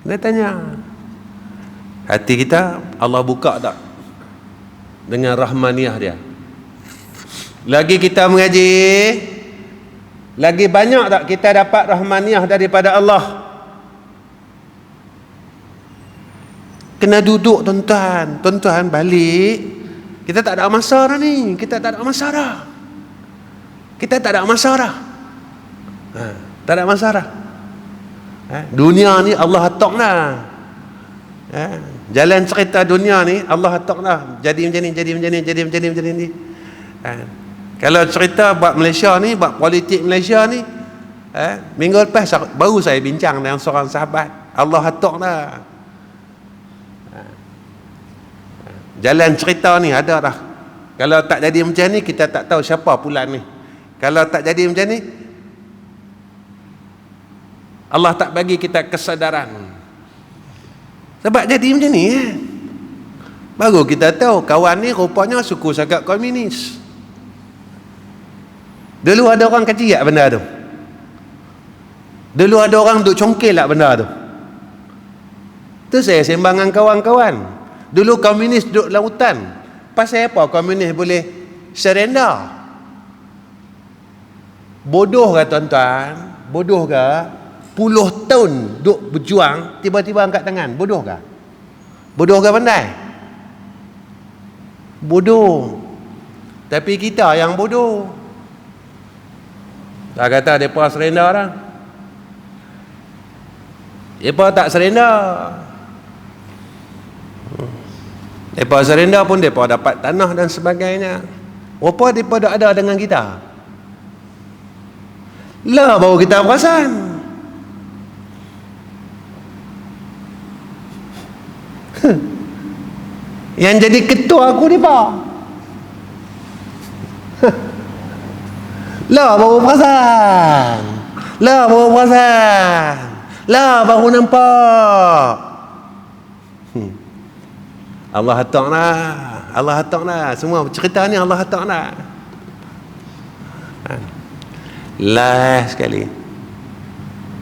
Dia tanya, hati kita Allah buka tak dengan rahmaniah dia? Lagi kita mengaji, lagi banyak tak kita dapat rahmaniah daripada Allah? Kena duduk tuan-tuan. Tuan-tuan balik. Kita tak ada masalah ni. Kita tak ada masalah. Tak ada masalah. Dunia ni Allah hatok lah. Jalan cerita dunia ni Allah ataklah jadi macam ni, jadi macam ni. Kalau cerita buat Malaysia ni, buat politik Malaysia ni, minggu lepas baru saya bincang dengan seorang sahabat, Allah ataklah jalan cerita ni ada dah. Kalau tak jadi macam ni, kita tak tahu siapa pula ni. Kalau tak jadi macam ni, Allah tak bagi kita kesedaran. Sebab jadi macam ni, baru kita tahu kawan ni rupanya suku sangat komunis. Dulu ada orang kecil tak benda tu? Dulu ada orang duk congkel tak benda tu? Tu saya sembang dengan kawan-kawan. Dulu komunis duduk lautan. Pasal apa komunis boleh surrender? Bodoh ke tuan-tuan? Bodoh ke? Puluh tahun duk berjuang, tiba-tiba angkat tangan. Bodoh ke? Bodoh ke pandai? Bodoh. Tapi kita yang bodoh. Tak kata mereka surrender lah. Mereka tak surrender. Mereka surrender pun mereka dapat tanah dan sebagainya. Apa mereka dah ada dengan kita? Lah baru kita perasan. Yang jadi ketua aku ni pak. Lah baru perasan. Lah baru perasan. Lah baru nampak. Allah ataklah. Allah ataklah. Semua cerita ni Allah ataklah. Last sekali.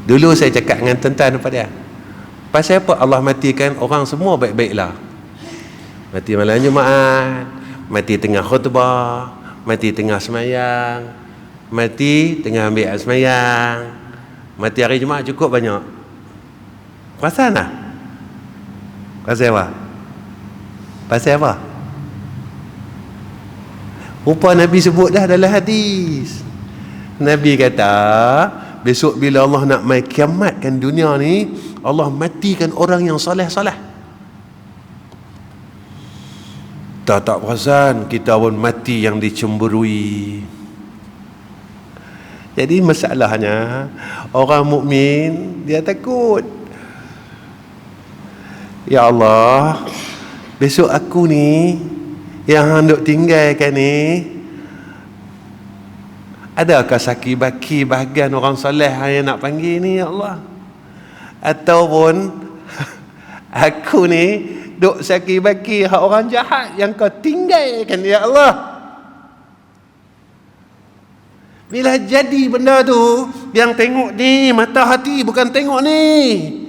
Dulu saya cakap dengan tuan-tuan pada dia. Pasal apa Allah matikan orang semua baik-baiklah? Mati malam Jumaat, mati tengah khutbah, mati tengah semayang, mati tengah ambil semayang, mati hari Jumaat cukup banyak. Perasan tak? Pasal apa? Pasal apa? Rupa Nabi sebut dah dalam hadis. Nabi kata, besok bila Allah nak mai kiamatkan dunia ni, Allah matikan orang yang soleh-soleh. Tak perasan kita pun mati yang dicemburui. Jadi masalahnya orang mukmin dia takut. Ya Allah, besok aku ni yang hendak tinggalkan ni, adakah saki baki bahagian orang soleh yang nak panggil ni ya Allah? Ataupun aku ni duk saki baki hak orang jahat yang kau tinggalkan ya Allah? Bila jadi benda tu, yang tengok ni mata hati, bukan tengok ni.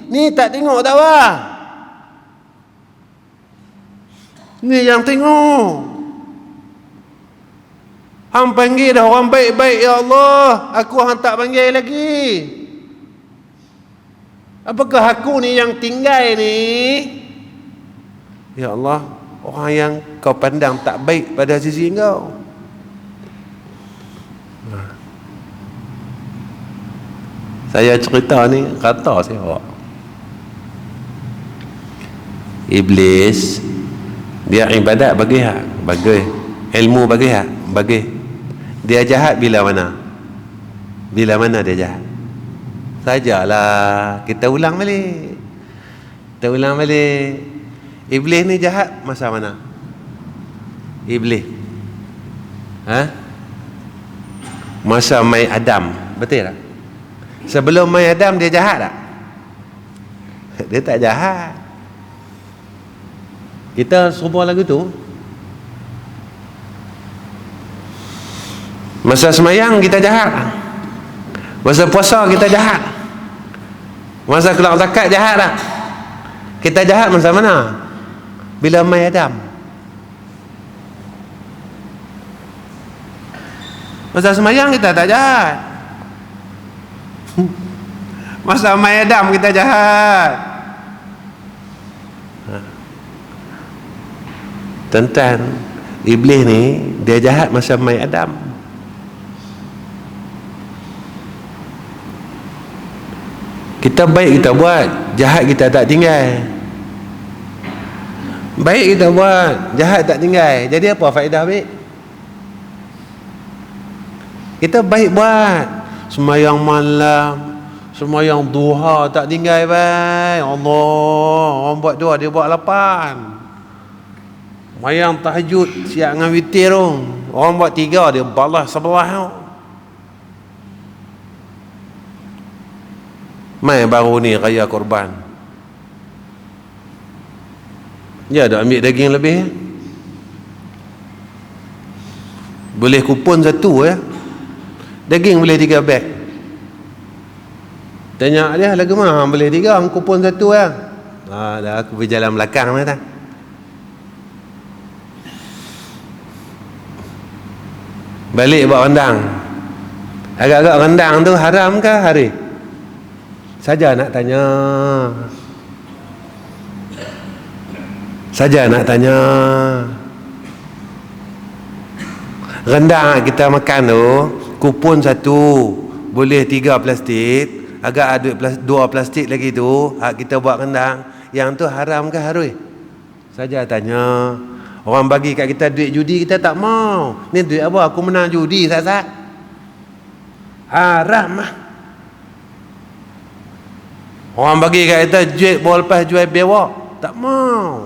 Ni tak tengok tak apa. Ni yang tengok. Hang panggil dah orang baik-baik ya Allah, aku hang tak panggil lagi. Apakah aku ni yang tinggal ni? Ya Allah, orang yang kau pandang tak baik pada sisi kau. Saya cerita ni kata saya, Iblis dia ibadat bagi hak, bagi ilmu bagi hak, bagi dia jahat bila mana? Bila mana dia jahat? Sajalah kita ulang balik. Kita ulang balik. Iblis ni jahat masa mana? Iblis. Masa mai Adam, betul tak? Sebelum mai Adam dia jahat tak? Dia tak jahat. Kita serupa lagu tu. Masa semayang kita jahat. Masa puasa kita jahat. Masa keluar zakat jahat tak? Kita jahat masa mana? Bila mai Adam. Masa semayang kita tak jahat. Masa mai Adam kita jahat. Tuan-tuan, Iblis ni dia jahat masa mai Adam. Kita baik kita buat, jahat kita tak tinggal. Baik kita buat, jahat tak tinggal. Jadi apa faedah baik? Kita baik buat, sembahyang malam, sembahyang duha tak tinggal baik. Allah, orang buat 2 dia buat 8. Sembahyang tahajud siap dengan witir tu, orang buat 3 dia balas 11 tu. Mai baru ni raya korban, ya dah ambil daging lebih, boleh kupon 1 ya. Daging boleh 3 beg. Tanya dia, lagu mana boleh 3, kupon 1 ya. Dah aku berjalan belakang dah. Balik buat rendang. Agak-agak rendang tu haram ke hari? Saja nak tanya. Rendang kita makan tu kupon 1 boleh 3 plastik, agak ada 2 plastik lagi tu kita buat rendang, yang tu haram ke harus? Saja tanya. Orang bagi kat kita duit judi, kita tak mau. Ni duit apa? Aku menang judi sat-sat. Haram lah. Orang bagi kat kita duit bawa lepas jual bewak, tak mau.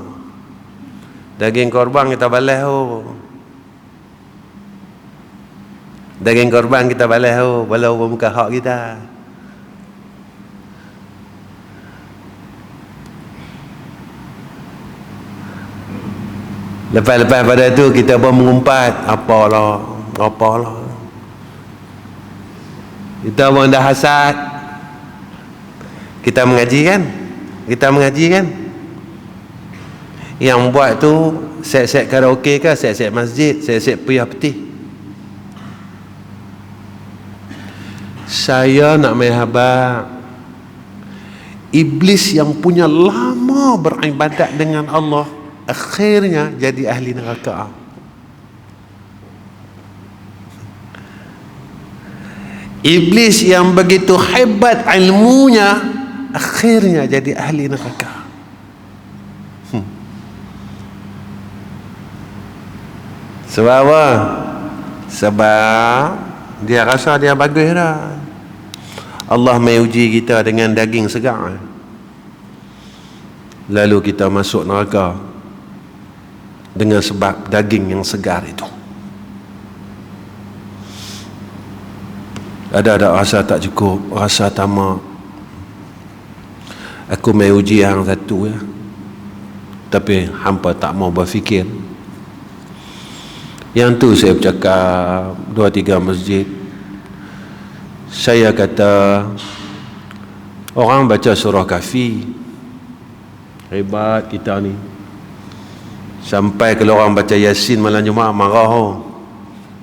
Daging korban kita balas Daging korban kita balas walau bukan hak kita. Lepas-lepas pada tu kita pun mengumpat, apalah. Kita pun dah hasad. Kita mengaji kan? Yang buat tu set-set karaoke ke, set-set masjid, set-set piyah peti. Saya nak main habaq. Iblis yang punya lama beribadat dengan Allah, akhirnya jadi ahli neraka. Iblis yang begitu hebat ilmunya, akhirnya jadi ahli neraka. Sebab apa? Sebab dia rasa dia bagus dah. Allah mai uji kita dengan daging segar, lalu kita masuk neraka dengan sebab daging yang segar itu. Ada rasa tak cukup, rasa tamak. Aku mai uji hang satu ya, tapi hampa tak mau berfikir. Yang tu saya bercakap 2-3 masjid, saya kata orang baca surah Kahfi, hebat kita ni. Sampai kalau orang baca Yasin malam Jumaat marah.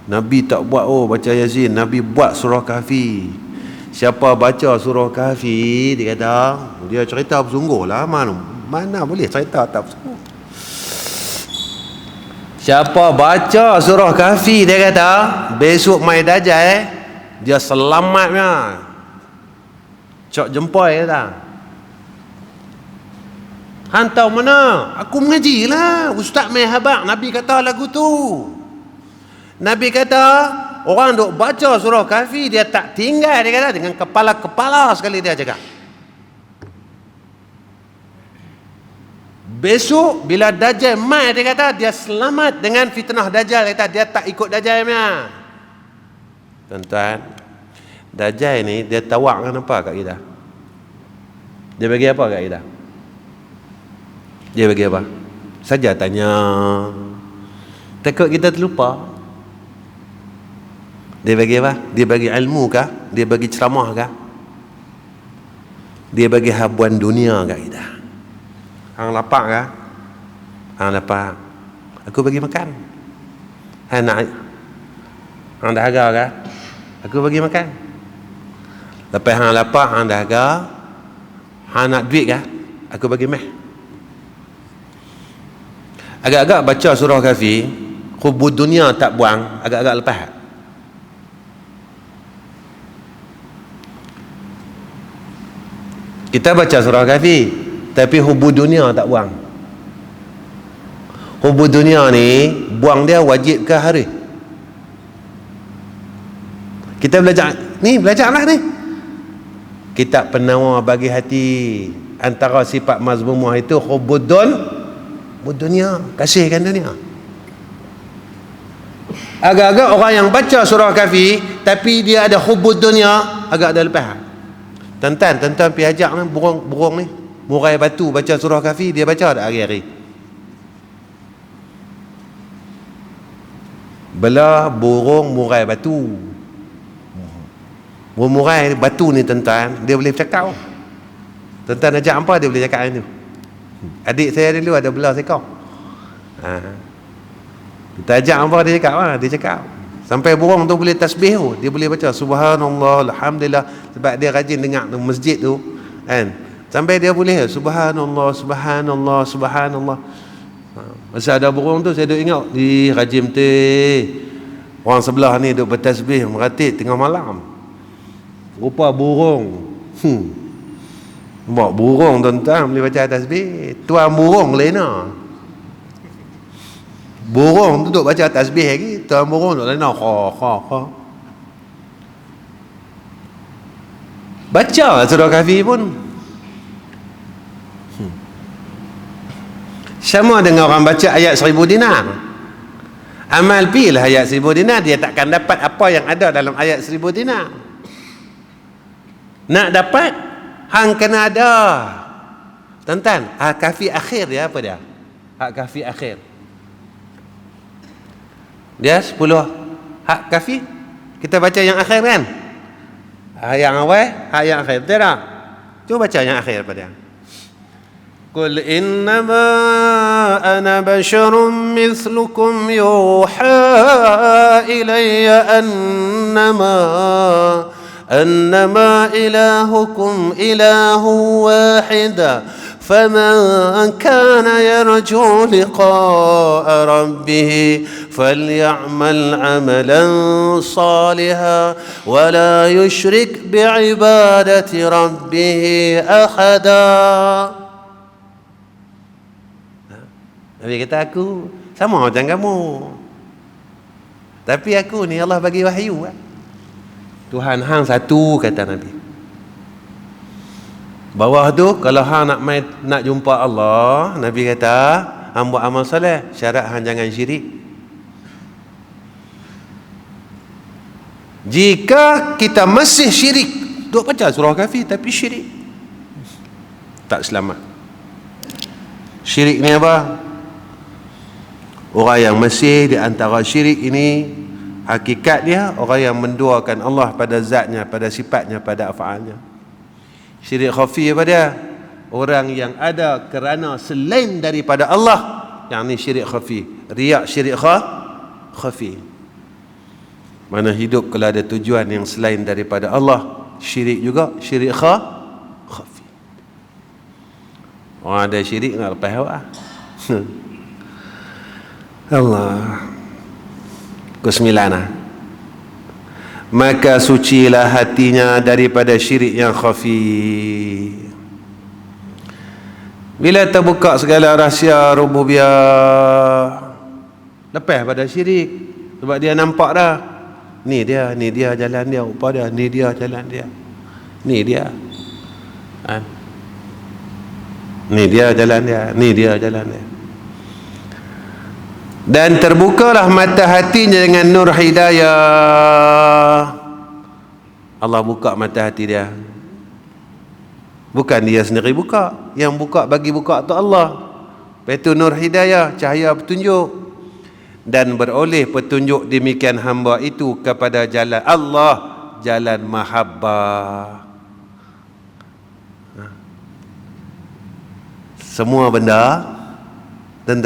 Nabi tak buat baca Yasin, Nabi buat surah Kahfi. Siapa baca surah Kahfi, dia kata, dia cerita bersungguh lah. Mana boleh cerita tak bersungguh. Siapa baca surah Kahfi, dia kata besok mai Dajjal dia selamatnya. Cok jempoi kata. Hantar mana? Aku mengaji lah. Ustaz main habaq. Nabi kata lagu tu. Nabi kata orang duk baca surah Kahfi, dia tak tinggal, dia kata, dengan kepala-kepala sekali dia cakap. Besok bila Dajjal mai, dia kata dia selamat dengan fitnah Dajjal. Dia kata dia tak ikut Dajjal punya. Tuan-tuan, Dajjal ni dia tawakkan apa kat kita? Dia bagi apa kat kita? Dia bagi apa? Saja tanya. Takut kita terlupa. Dia bagi apa? Dia bagi ilmu kah? Dia bagi ceramah kah? Dia bagi habuan dunia kat kita. Hang lapar kah? Hang lapar, aku bagi makan. Hang nak, hang dahaga kah? Aku bagi makan. Lepas hang lapar, hang dahaga, hang nak duit kah? Aku bagi meh. Agak-agak baca surah Kahfi, hubud dunia tak buang, agak-agak lepas. Kita baca surah Kahfi, tapi hubud dunia tak buang. Hubud dunia ni buang dia wajib ke harus? Kita belajarlah ni. Kitab Penawar Bagi Hati, antara sifat mazmumah itu hubud dunia, kasihkan dunia. Agak-agak orang yang baca surah Kahfi tapi dia ada hubud dunia, agak dah lepas. Tuan-tuan pergi ajak ni burung ni murai batu baca surah Kahfi, dia baca tak hari-hari? Belah burung murai batu. Burung murai batu ni tuan-tuan, dia boleh bercakap. Tuan-tuan ajak apa dia boleh cakap macam tu. Adik saya dulu ada belah seekor. Kita ajak apa dia cakap, dia cakap. Sampai burung tu boleh tasbih tu, dia boleh baca subhanallah, alhamdulillah, sebab dia rajin dengar tu masjid tu kan. Sampai dia boleh subhanallah, subhanallah, subhanallah. Masa ada burung tu saya duk ingat di rajin orang sebelah ni duk bertasbih meratit tengah malam. Rupa burung. Buat burung tuan-tuan boleh baca tasbih. Tuan burung lena. Burung tu duk baca tasbih lagi, tuan burung duk lena kha. Baca surah Kahfi pun sama dengan orang baca ayat 1000 dinar. Amal pilah ayat 1000 dinar, dia takkan dapat apa yang ada dalam ayat 1000 dinar. Nak dapat hang kena ada. Tuan-tuan, Kahfi akhir dia apa dia? Kahfi akhir. Dia 10 Kahfi. Kita baca yang akhir kan? Yang awal, yang akhir. Betul tak? Cuba baca yang akhir pada. Qul innama ana basharun mithlukum yuha ilayya annama ilahukum ilahu wahida faman kana yarju liqa'a rabbih falyamal 'amalan salihan wa la yushrik bi'ibadati rabbih ahada. Nabi kata, aku sama macam kamu, tapi aku ni Allah bagi wahyu. Tuhan hang satu, kata Nabi. Bawah tu kalau hang nak jumpa Allah, Nabi kata hang buat amal soleh, syarat hang jangan syirik. Jika kita masih syirik, duk baca surah Kahfi tapi syirik, tak selamat. Syirik ni apa? Orang yang masih di antara syirik ini, hakikat dia orang yang menduakan Allah pada zatnya, pada sifatnya, pada af'alnya. Syirik khafi apa dia? Orang yang ada kerana selain daripada Allah, yang ni syirik khafi. Riak syirik khafi. Mana hidup kalau ada tujuan yang selain daripada Allah, syirik juga, syirik khafi. Orang ada syirik nak lepas awak. Allah. Ke-9, maka sucilah hatinya daripada syirik yang khafi. Bila terbuka segala rahsia rububiyah, lepas pada syirik, sebab dia nampak dah, ni dia jalan dia, rupa dia, ni dia jalan dia, ni dia ni dia jalan dia, ni dia jalan dia. Dan terbukalah mata hatinya dengan nur hidayah. Allah buka mata hati dia, bukan dia sendiri buka, yang buka bagi buka tu Allah. Itu nur hidayah, cahaya petunjuk. Dan beroleh petunjuk demikian hamba itu kepada jalan Allah, jalan mahabbah. Semua benda dan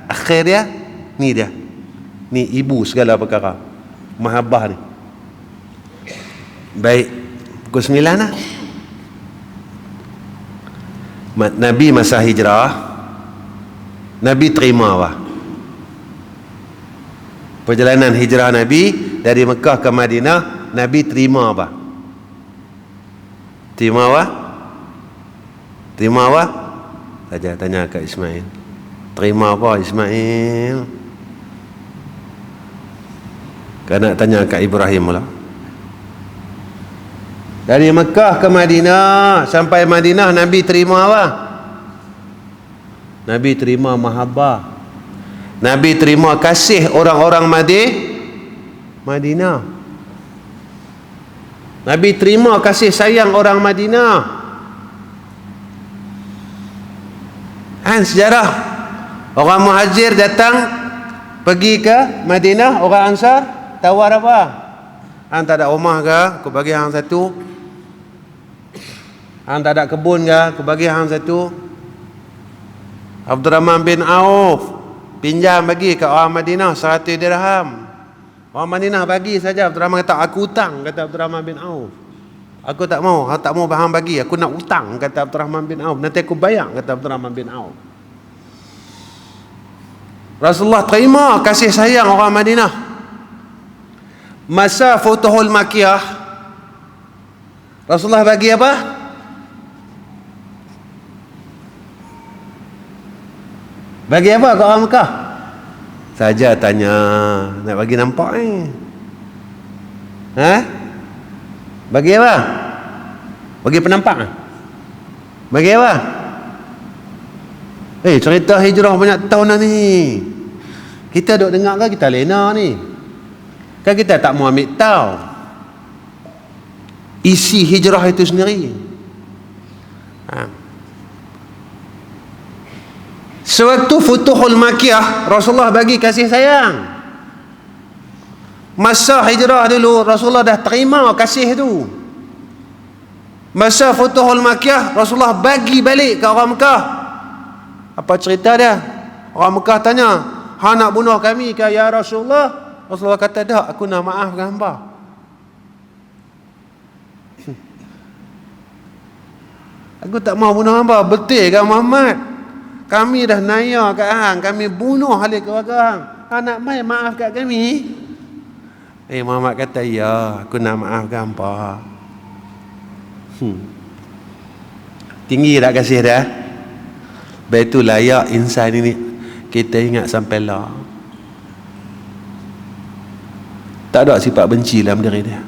akhir dia ni dia. Ni ibu segala perkara. Mahabbah ni. Baik. Pukul 9 lah. Nabi masa hijrah, Nabi terima apa? Perjalanan hijrah Nabi dari Mekah ke Madinah, Nabi terima apa? Terima apa? Terima apa? Saja tanya Kak Ismail. Terima apa Ismail? Kau nak tanya kat Ibrahim pula. Dari Mekah ke Madinah, sampai Madinah Nabi terima apa? Nabi terima mahabbah. Nabi terima kasih orang-orang Madinah. Nabi terima kasih sayang orang Madinah. Sejarah orang Muhajir datang pergi ke Madinah, orang Ansar tawar apa? Tak ada rumah ke? Aku bagi hang satu. Tak ada kebun ke? Aku bagi hang satu. Abdurrahman bin Auf pinjam bagi ke orang Madinah 100 dirham. Orang Madinah bagi saja. Abdurrahman kata, aku hutang, kata Abdurrahman bin Auf. Aku tak mau hang bagi, aku nak hutang, kata Abdurrahman bin Auf. Nanti aku bayar, kata Abdurrahman bin Auf. Rasulullah terima kasih sayang orang Madinah. Masa Futuhul Makkiyah, Rasulullah bagi apa? Bagi apa ke orang Mekah? Saja tanya, nak bagi nampak ni. Bagi apa? Bagi penampak. Bagi apa? Cerita hijrah banyak tahun dah ni. Kita duk dengar ke kita lena ni? Kan kita tak mau ambil tahu isi hijrah itu sendiri. Sewaktu Futuhul Makkiyah, Rasulullah bagi kasih sayang. Masa hijrah dulu, Rasulullah dah terima kasih tu. Masa Futuhul Makkiyah, Rasulullah bagi balik ke orang Mekah. Apa cerita dia? Orang Mekah tanya, hang nak bunuh kami ke ya Rasulullah? Rasulullah kata, tak, aku nak maafkan hamba. Aku tak mau bunuh hamba. Betul ke Muhammad? Kami dah naya kat hang, kami bunuh ahli keluarga hang. Hang nak mai maaf kat kami? Muhammad kata, ya, aku nak maafkan hamba. Tinggi tak kasih dah? Betul layak insan ini kita ingat sampai lah. Tak ada sifat benci dalam diri dia.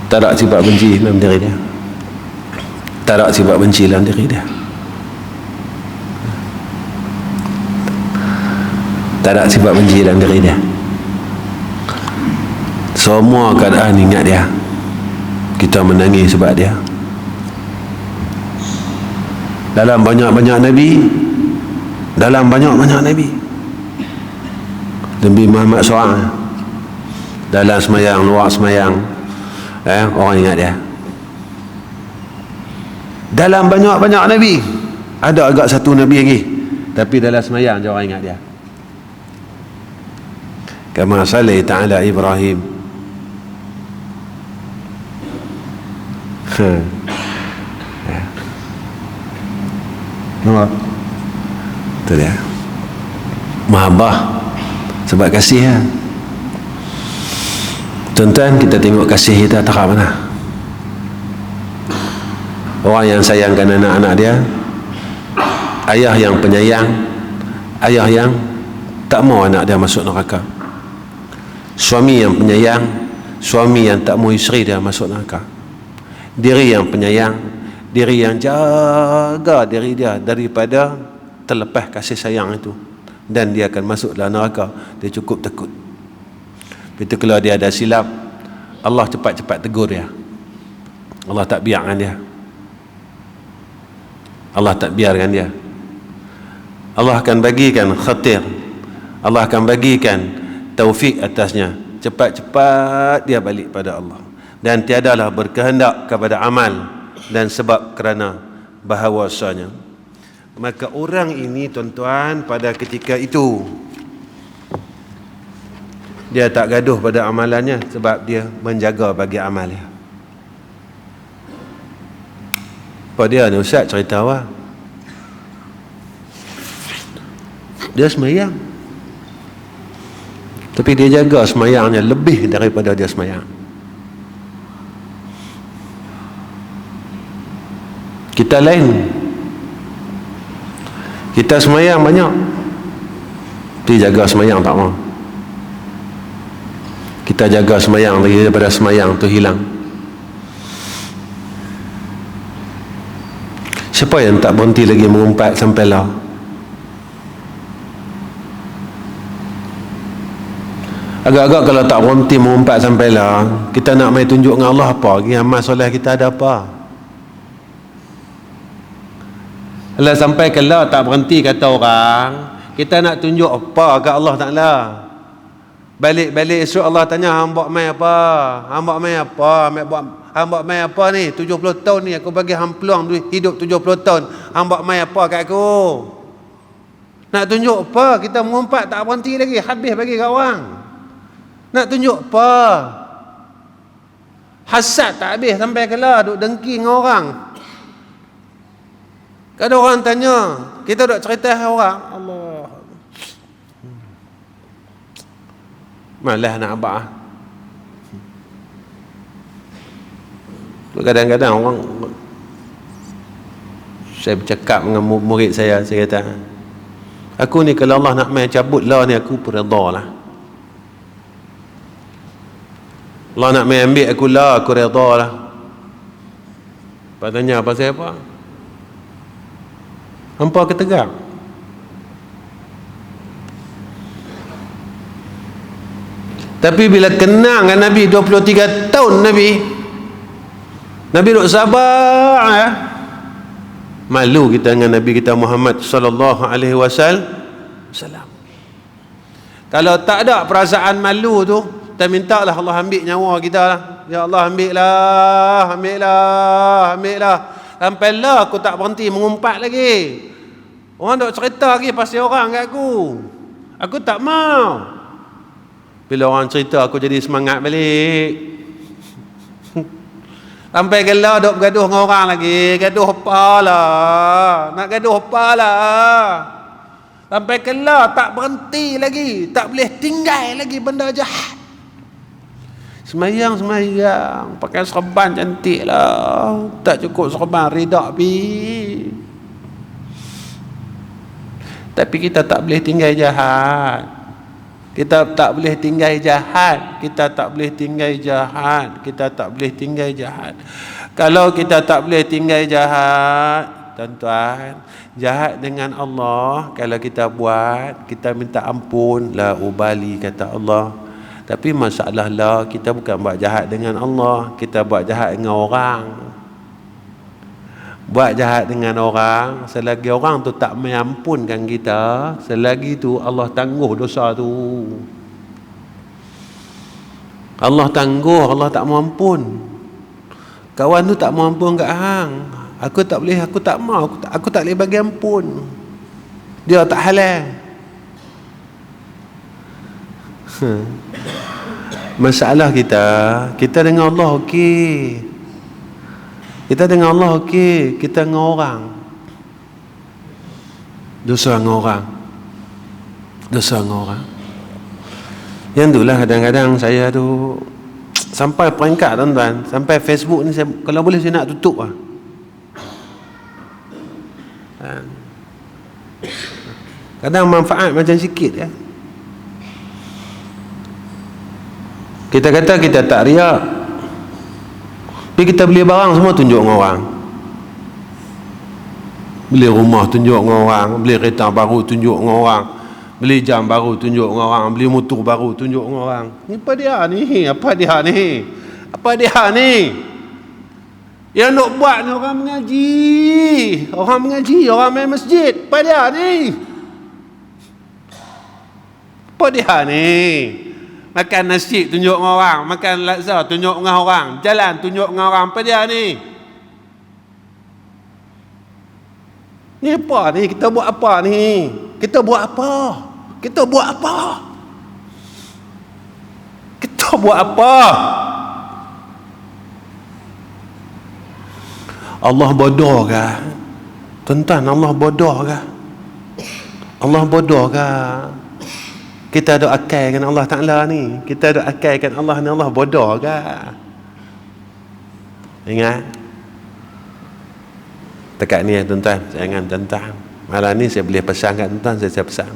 Tak ada sifat benci dalam diri dia. Tak ada sifat benci dalam diri dia. Tak ada sifat benci dalam diri dia. Semua keadaan ingat dia. Kita menangis sebab dia. Dalam banyak-banyak Nabi, Nabi Muhammad SAW, dalam semayang, luar semayang, orang ingat dia. Dalam banyak-banyak Nabi, ada agak satu Nabi lagi, tapi dalam semayang je orang ingat dia. Kama salli ta'ala Ibrahim. Nampak? Itu dia. Mahabbah sebab kasih ya. Tuan-tuan, kita tengok kasih kita tak mana. Orang yang sayangkan anak-anak dia, ayah yang penyayang, ayah yang tak mau anak dia masuk neraka, suami yang penyayang, suami yang tak mau isteri dia masuk neraka, diri yang penyayang, diri yang jaga diri dia daripada terlepas kasih sayang itu, dan dia akan masuk dalam neraka. Dia cukup takut. Begitu kalau dia ada silap, Allah cepat-cepat tegur dia. Allah tak biarkan dia. Allah tak biarkan dia. Allah akan bagikan khatir. Allah akan bagikan taufik atasnya. Cepat-cepat dia balik pada Allah. Dan tiadalah berkehendak kepada amal dan sebab kerana bahawasanya. Maka orang ini, tuan-tuan, pada ketika itu dia tak gaduh pada amalannya sebab dia menjaga bagi amalnya. Apa dia ni ustaz cerita apa? Dia semayang, tapi dia jaga semayangnya lebih daripada dia semayang. Kita lain. Kita semayang banyak, tapi jaga semayang tak mau. Kita jaga semayang lagi daripada semayang tu hilang. Siapa yang tak berhenti lagi mengumpat sampai lah? Agak-agak kalau tak berhenti mengumpat sampai lah, kita nak main tunjuk dengan Allah apa lagi? Amal soleh kita ada apa? Kalau sampai kalau tak berhenti kata orang, kita nak tunjuk apa agak Allah Ta'ala? Balik-balik esok Allah tanya, hamba main apa? Hamba main apa? Hamba main apa ni? 70 tahun ni aku bagi hang peluang hidup 70 tahun. Hamba main apa kat aku? Nak tunjuk apa? Kita mengumpat tak berhenti lagi, habis bagi kat orang. Nak tunjuk apa? Hasad tak habis sampai kelah duk dengki dengan orang. Kalau orang tanya, kita duk cerita orang, Allah, malas nak abah. Kadang-kadang orang, saya bercakap dengan murid saya kata, aku ni kalau Allah nak main cabut lah ni, aku pun redha lah. Allah nak main ambil aku lah, aku redha lah. Lepas tanya pasal apa? Hampa ketegak. Tapi bila kenang dengan Nabi 23 tahun Nabi duk sabar ya. Malu kita dengan Nabi kita Muhammad sallallahu alaihi wasallam. Kalau tak ada perasaan malu tu, kita minta lah Allah ambil nyawa kita lah. Ya Allah ambillah. Sampai lah aku tak berhenti mengumpat lagi. Orang duk cerita lagi pasal orang kat aku. Aku tak mau. Bila orang cerita aku jadi semangat balik. Sampai gelar duk bergaduh dengan orang lagi. Gaduh apa lah? Nak gaduh apa lah? Sampai gelar tak berhenti lagi. Tak boleh tinggal lagi benda jahat. Semayang pakai serban cantik lah. Tak cukup serban ridak pi. Tapi kita tak boleh tinggal jahat. Kita tak boleh tinggal jahat. Kalau kita tak boleh tinggal jahat, tuan-tuan, jahat dengan Allah, kalau kita buat, kita minta ampun, la ubali kata Allah. Tapi masalah lah, kita bukan buat jahat dengan Allah, kita buat jahat dengan orang. Buat jahat dengan orang, selagi orang tu tak mengampunkan kita, selagi tu Allah tangguh dosa tu. Allah tangguh, Allah tak mau ampun. Kawan tu tak mau ampun kat hang, aku tak boleh, aku tak mau, aku tak boleh bagi ampun. Dia tak halal. Masalah kita dengan Allah okey. Kita dengan Allah okey, kita dengan orang dosa dengan orang. Yang itulah kadang-kadang saya tu sampai peringkat tuan-tuan, sampai Facebook ni saya, kalau boleh saya nak tutup lah. Kadang manfaat macam sikit ya. Kita kata kita tak riak, tapi kita beli barang semua tunjuk dengan orang. Beli rumah tunjuk dengan orang, beli kereta baru tunjuk dengan orang, beli jam baru tunjuk dengan orang, beli motor baru tunjuk dengan orang. Ni apa dia ni? Yang nak buat ni orang mengaji, orang main masjid. Apa dia ni? Makan nasi tunjuk dengan orang, makan laksa tunjuk dengan orang, jalan tunjuk dengan orang. Apa dia ni? Ni apa ni? Kita buat apa ni? Kita buat apa? Allah bodoh kah? Tuan-tuan, Allah bodoh kah? Kita ada akal kan Allah Ta'ala ni? Allah bodoh kah? Ingat? Dekat ni tuan-tuan, saya dengan tuan-tuan. Malam ni saya boleh pesan kat tuan-tuan, saya pesan.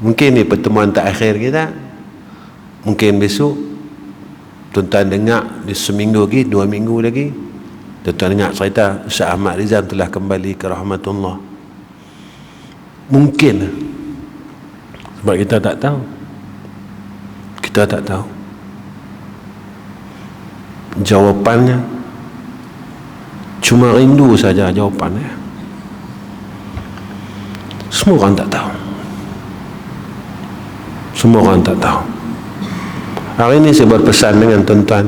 Mungkin ni pertemuan terakhir kita. Mungkin besok tuan-tuan dengar di seminggu lagi, 2 minggu lagi, tuan-tuan dengar cerita Ustaz Ahmad Rizal telah kembali ke rahmatullah. Mungkin. Sebab kita tak tahu. Kita tak tahu. Jawapannya cuma rindu saja jawapannya. Semua orang tak tahu. Semua orang tak tahu. Hari ini saya berpesan dengan tuan-tuan,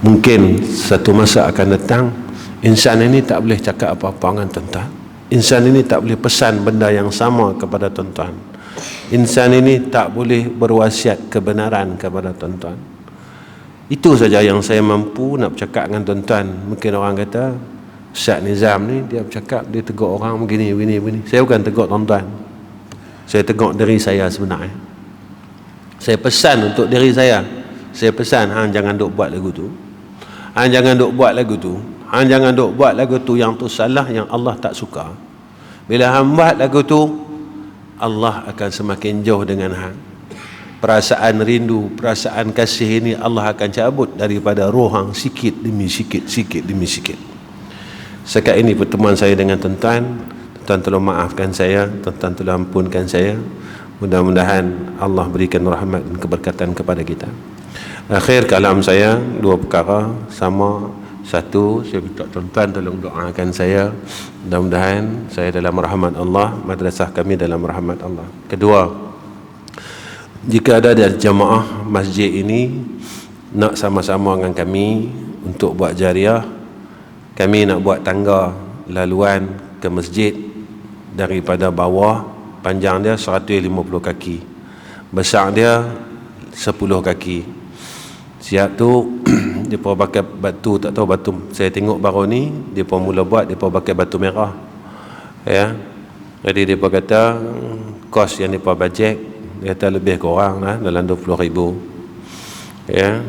mungkin satu masa akan datang insan ini tak boleh cakap apa-apa dengan tuan-tuan. Insan ini tak boleh pesan benda yang sama kepada tuan-tuan. Insan ini tak boleh berwasiat kebenaran kepada tuan-tuan. Itu saja yang saya mampu nak bercakap dengan tuan-tuan. Mungkin orang kata Ustaz Nizam ni dia bercakap, dia tegur orang begini. Saya bukan tegur tuan-tuan, saya tegur diri saya sebenarnya. Saya pesan untuk diri saya. Saya pesan, hang jangan duk buat lagu tu. Hang jangan duk buat lagu tu. Hang jangan duk buat lagu tu, yang tu salah, yang Allah tak suka. Bila hang buat lagu tu, Allah akan semakin jauh dengan hang. Perasaan rindu, perasaan kasih ini Allah akan cabut daripada roh hang sikit demi sikit, sikit demi sikit. Sekat ini pertemuan saya dengan tuan-tuan. Tuan-tuan tolong maafkan saya, tuan-tuan tolong ampunkan saya. Mudah-mudahan Allah berikan rahmat dan keberkatan kepada kita. Akhir kalam saya, 2 perkara sama. Satu, saya minta tuan-tuan tolong doakan saya, mudah-mudahan saya dalam rahmat Allah, madrasah kami dalam rahmat Allah. Kedua, jika ada jamaah masjid ini nak sama-sama dengan kami untuk buat jariah, kami nak buat tangga laluan ke masjid daripada bawah, panjang dia 150 kaki, besar dia 10 kaki. Siap tu dia pun pakai batu, tak tahu batu, saya tengok baru ni dia pun mula buat, dia pun pakai batu merah, ya. Jadi dia pun kata kos yang dia pun bajet, dia kata lebih kurang lah dalam 20,000, ya.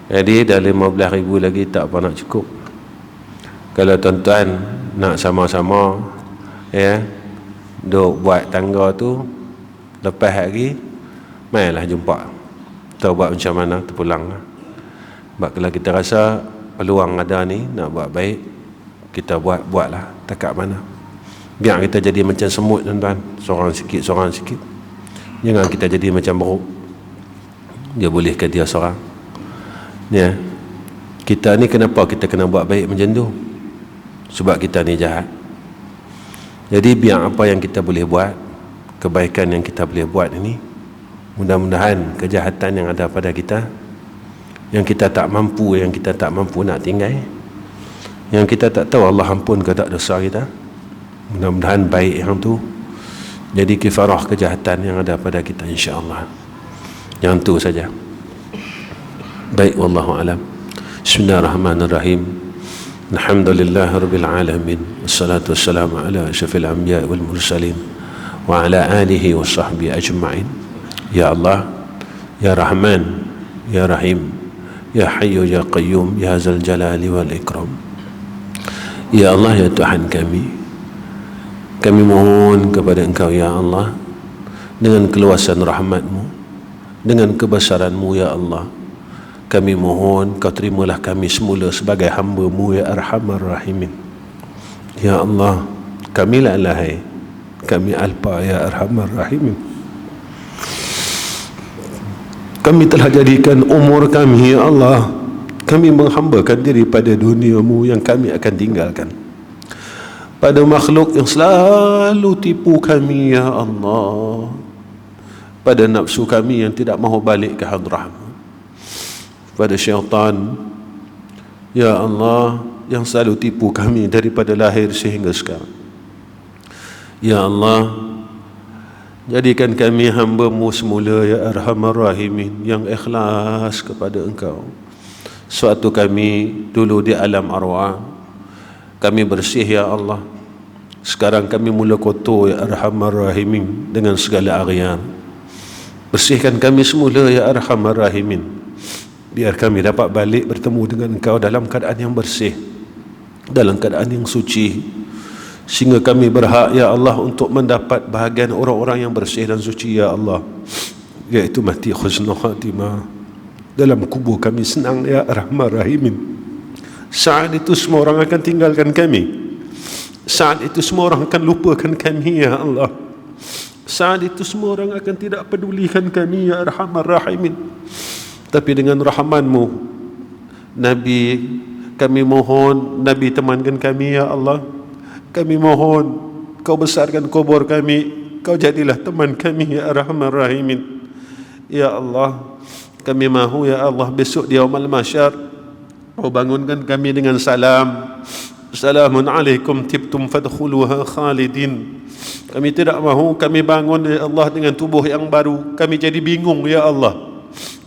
Jadi dah 15,000 lagi tak apa nak cukup. Kalau tuan-tuan nak sama-sama, ya, duk buat tangga tu, lepas hari mainlah jumpa, tahu buat macam mana, terpulang lah. Sebab kalau kita rasa peluang ada ni nak buat baik, kita buatlah takat mana. Biar kita jadi macam semut tuan-tuan, seorang sikit. Jangan kita jadi macam beruk, dia bolehkan dia seorang, ya. Kita ni kenapa kita kena buat baik macam tu? Sebab kita ni jahat. Jadi biar apa yang kita boleh buat, kebaikan yang kita boleh buat ini, mudah-mudahan kejahatan yang ada pada kita, yang kita tak mampu nak tinggal, yang kita tak tahu Allah ampun ke tak dosa kita, mudah-mudahan baik yang tu jadi kifarah kejahatan yang ada pada kita, insya-Allah. Yang tu saja. Baik, wallahu alam. Bismillahirrahmanirrahim. Alhamdulillahirabbil alamin. Wassalatu wassalamu ala asyrafil anbiya wal mursalin wa ala alihi washabbihi ajma'in. Ya Allah, ya Rahman, ya Rahim, ya Hayyu ya Qayyum, ya Zal Jalali wal Ikram. Ya Allah, ya Tuhan kami mohon kepada Engkau ya Allah, dengan keluasan rahmat-Mu, dengan kebesaran-Mu ya Allah, kami mohon Kau terimalah kami semula sebagai hamba-Mu ya Arhamar Rahimin. Ya Allah, kami la lahai, kami alpa ya Arhamar Rahimin. Kami telah jadikan umur kami ya Allah, kami menghambakan diri pada dunia-Mu yang kami akan tinggalkan, pada makhluk yang selalu tipu kami ya Allah, pada nafsu kami yang tidak mahu balik ke hadrah-Mu, pada syaitan ya Allah yang selalu tipu kami daripada lahir sehingga sekarang. Ya Allah, jadikan kami hamba-Mu semula ya Arhamar Rahimin, yang ikhlas kepada Engkau. Suatu kami dulu di alam arwah, kami bersih ya Allah, sekarang kami mula kotor ya Arhamar Rahimin dengan segala arian. Bersihkan kami semula ya Arhamar Rahimin, biar kami dapat balik bertemu dengan Engkau dalam keadaan yang bersih, dalam keadaan yang suci, sehingga kami berhak ya Allah untuk mendapat bahagian orang-orang yang bersih dan suci ya Allah, iaitu mati husnul khatimah. Dalam kubur kami senang ya Arhamar Rahimin. Saat itu semua orang akan tinggalkan kami, saat itu semua orang akan lupakan kami ya Allah, saat itu semua orang akan tidak pedulikan kami ya Arhamar Rahimin. Tapi dengan rahman-Mu Nabi, kami mohon Nabi temankan kami ya Allah. Kami mohon Kau besarkan kubur kami, Kau jadilah teman kami ya Arhamar Rahimin. Ya Allah, kami mahu ya Allah besok di yaumul mahsyar Kau bangunkan kami dengan salam. Assalamun alaikum tibtum fadkhuluha khalidin. Kami tidak mahu kami bangun ya Allah dengan tubuh yang baru. Kami jadi bingung ya Allah.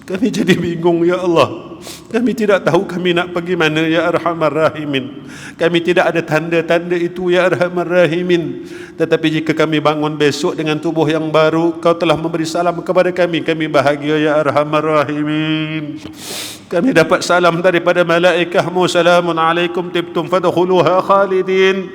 Kami jadi bingung ya Allah. Kami tidak tahu kami nak pergi mana ya Arhamar Rahimin. Kami tidak ada tanda-tanda itu ya Arhamar Rahimin. Tetapi jika kami bangun besok dengan tubuh yang baru, Kau telah memberi salam kepada kami. Kami bahagia ya Arhamar Rahimin. Kami dapat salam daripada malaikah-Mu, salamun alaikum tibtum fadkhuluha khalidin.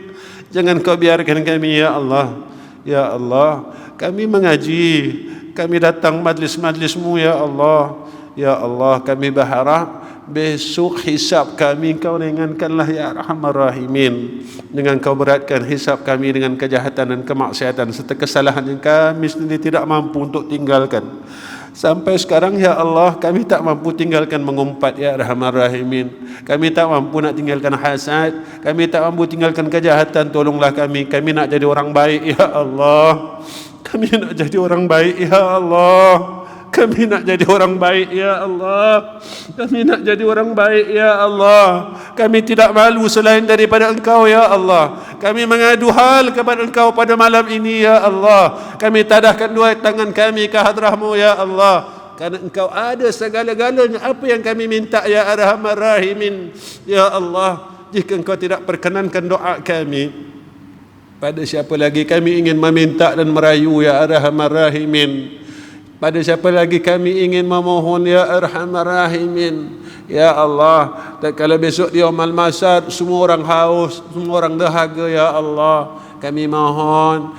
Jangan Kau biarkan kami ya Allah. Ya Allah, kami mengaji, kami datang majlis-majlis-Mu ya Allah. Ya Allah, kami berharap besok hisab kami Kau ringankanlah ya Arhamar Rahimin. Dengan Kau beratkan hisab kami dengan kejahatan dan kemaksiatan serta kesalahan yang kami sendiri tidak mampu untuk tinggalkan. Sampai sekarang ya Allah, kami tak mampu tinggalkan mengumpat ya Arhamar Rahimin. Kami tak mampu nak tinggalkan hasad, kami tak mampu tinggalkan kejahatan. Tolonglah kami, kami nak jadi orang baik ya Allah. Kami nak jadi orang baik ya Allah. Kami nak jadi orang baik ya Allah. Kami nak jadi orang baik ya Allah. Kami tidak malu selain daripada Engkau ya Allah. Kami mengadu hal kepada Engkau pada malam ini ya Allah. Kami tadahkan dua tangan kami ke hadrah-Mu ya Allah. Karena Engkau ada segala-galanya. Apa yang kami minta ya Arhamar Rahimin. Ya Allah, jika Engkau tidak perkenankan doa kami, pada siapa lagi kami ingin meminta dan merayu ya Arhamar Rahimin. Pada siapa lagi kami ingin memohon ya Arhamar Rahimin. Ya Allah, dan kalau besok di yaumul mahsyar semua orang haus, semua orang dahaga ya Allah, kami mohon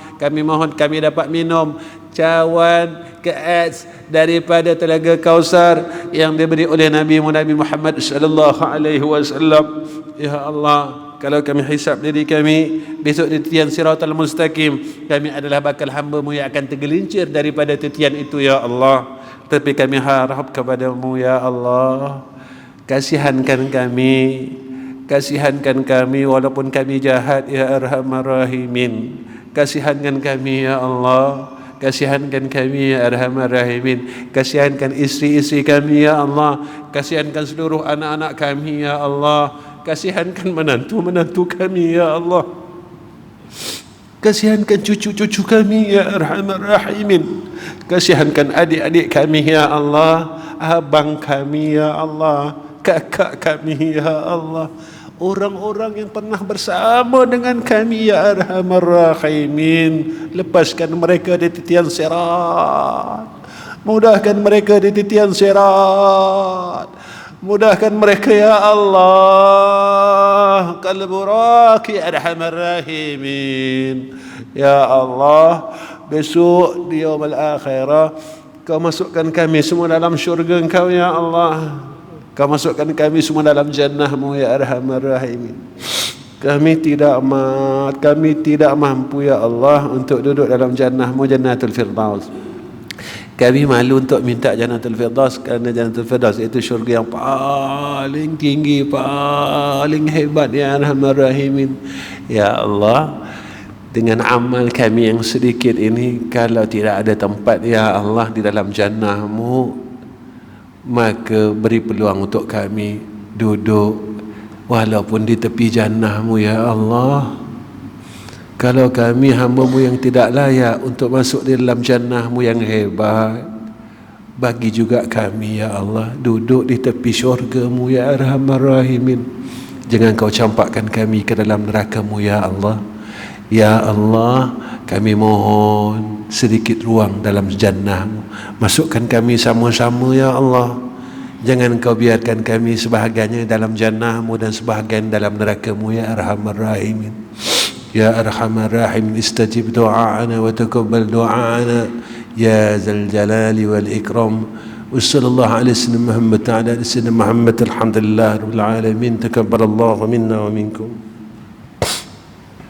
kami dapat minum cawan keas daripada telaga Kausar yang diberi oleh Nabi Muhammad sallallahu alaihi wasallam. Ya Allah, kalau kami hisab diri kami besok di titian Siratal Mustaqim, kami adalah bakal hamba-Mu yang akan tergelincir daripada titian itu ya Allah. Tapi kami harap kepada-Mu ya Allah, kasihankan kami walaupun kami jahat ya Arhamar Rahimin. Kasihankan kami ya Allah, kasihankan kami ya Arhamar Rahimin. Kasihankan isteri-isteri kami ya Allah, kasihankan seluruh anak-anak kami ya Allah. Kasihankan menantu-menantu kami ya Allah. Kasihankan cucu-cucu kami ya Arhamar Rahimin. Kasihankan adik-adik kami ya Allah, abang kami ya Allah, kakak kami ya Allah, orang-orang yang pernah bersama dengan kami ya Arhamar Rahimin. Lepaskan mereka di titian sirat, mudahkan mereka di titian sirat, mudahkan mereka ya Allah. Qalburaki Arhamar Rahimin. Ya Allah, besok di yaumul akhirah Kau masukkan kami semua dalam syurga Engkau ya Allah. Kau masukkan kami semua dalam jannah-Mu ya Arhamar Rahimin. Kami tidak mampu ya Allah untuk duduk dalam jannah-Mu, Jannatul Firdaus. Kami malu untuk minta Jannatul Firdaus, kerana Jannatul Firdaus itu syurga yang paling tinggi, paling hebat ya Arhamar Rahimin. Ya Allah, dengan amal kami yang sedikit ini, kalau tidak ada tempat ya Allah di dalam jannah-Mu, maka beri peluang untuk kami duduk walaupun di tepi jannah-Mu ya Allah. Kalau kami hamba-Mu yang tidak layak untuk masuk di dalam jannah-Mu yang hebat, bagi juga kami ya Allah duduk di tepi syurga-Mu ya Arhamar Rahimin. Jangan Kau campakkan kami ke dalam neraka-Mu ya Allah. Ya Allah, kami mohon sedikit ruang dalam jannah-Mu. Masukkan kami sama-sama ya Allah. Jangan kau biarkan kami sebahagiannya dalam jannahmu dan sebahagian dalam neraka-Mu ya arhamar rahimin. Ya arhamar rahimin, istajib du'aana wa taqabbal du'aana ya zal jalali wal ikram. Wassallallahu ala sayyidina Muhammad wa ala ali sayyidina Muhammad. Alhamdulillah rabbil alamin. Taqabbalallahu minna wa minkum.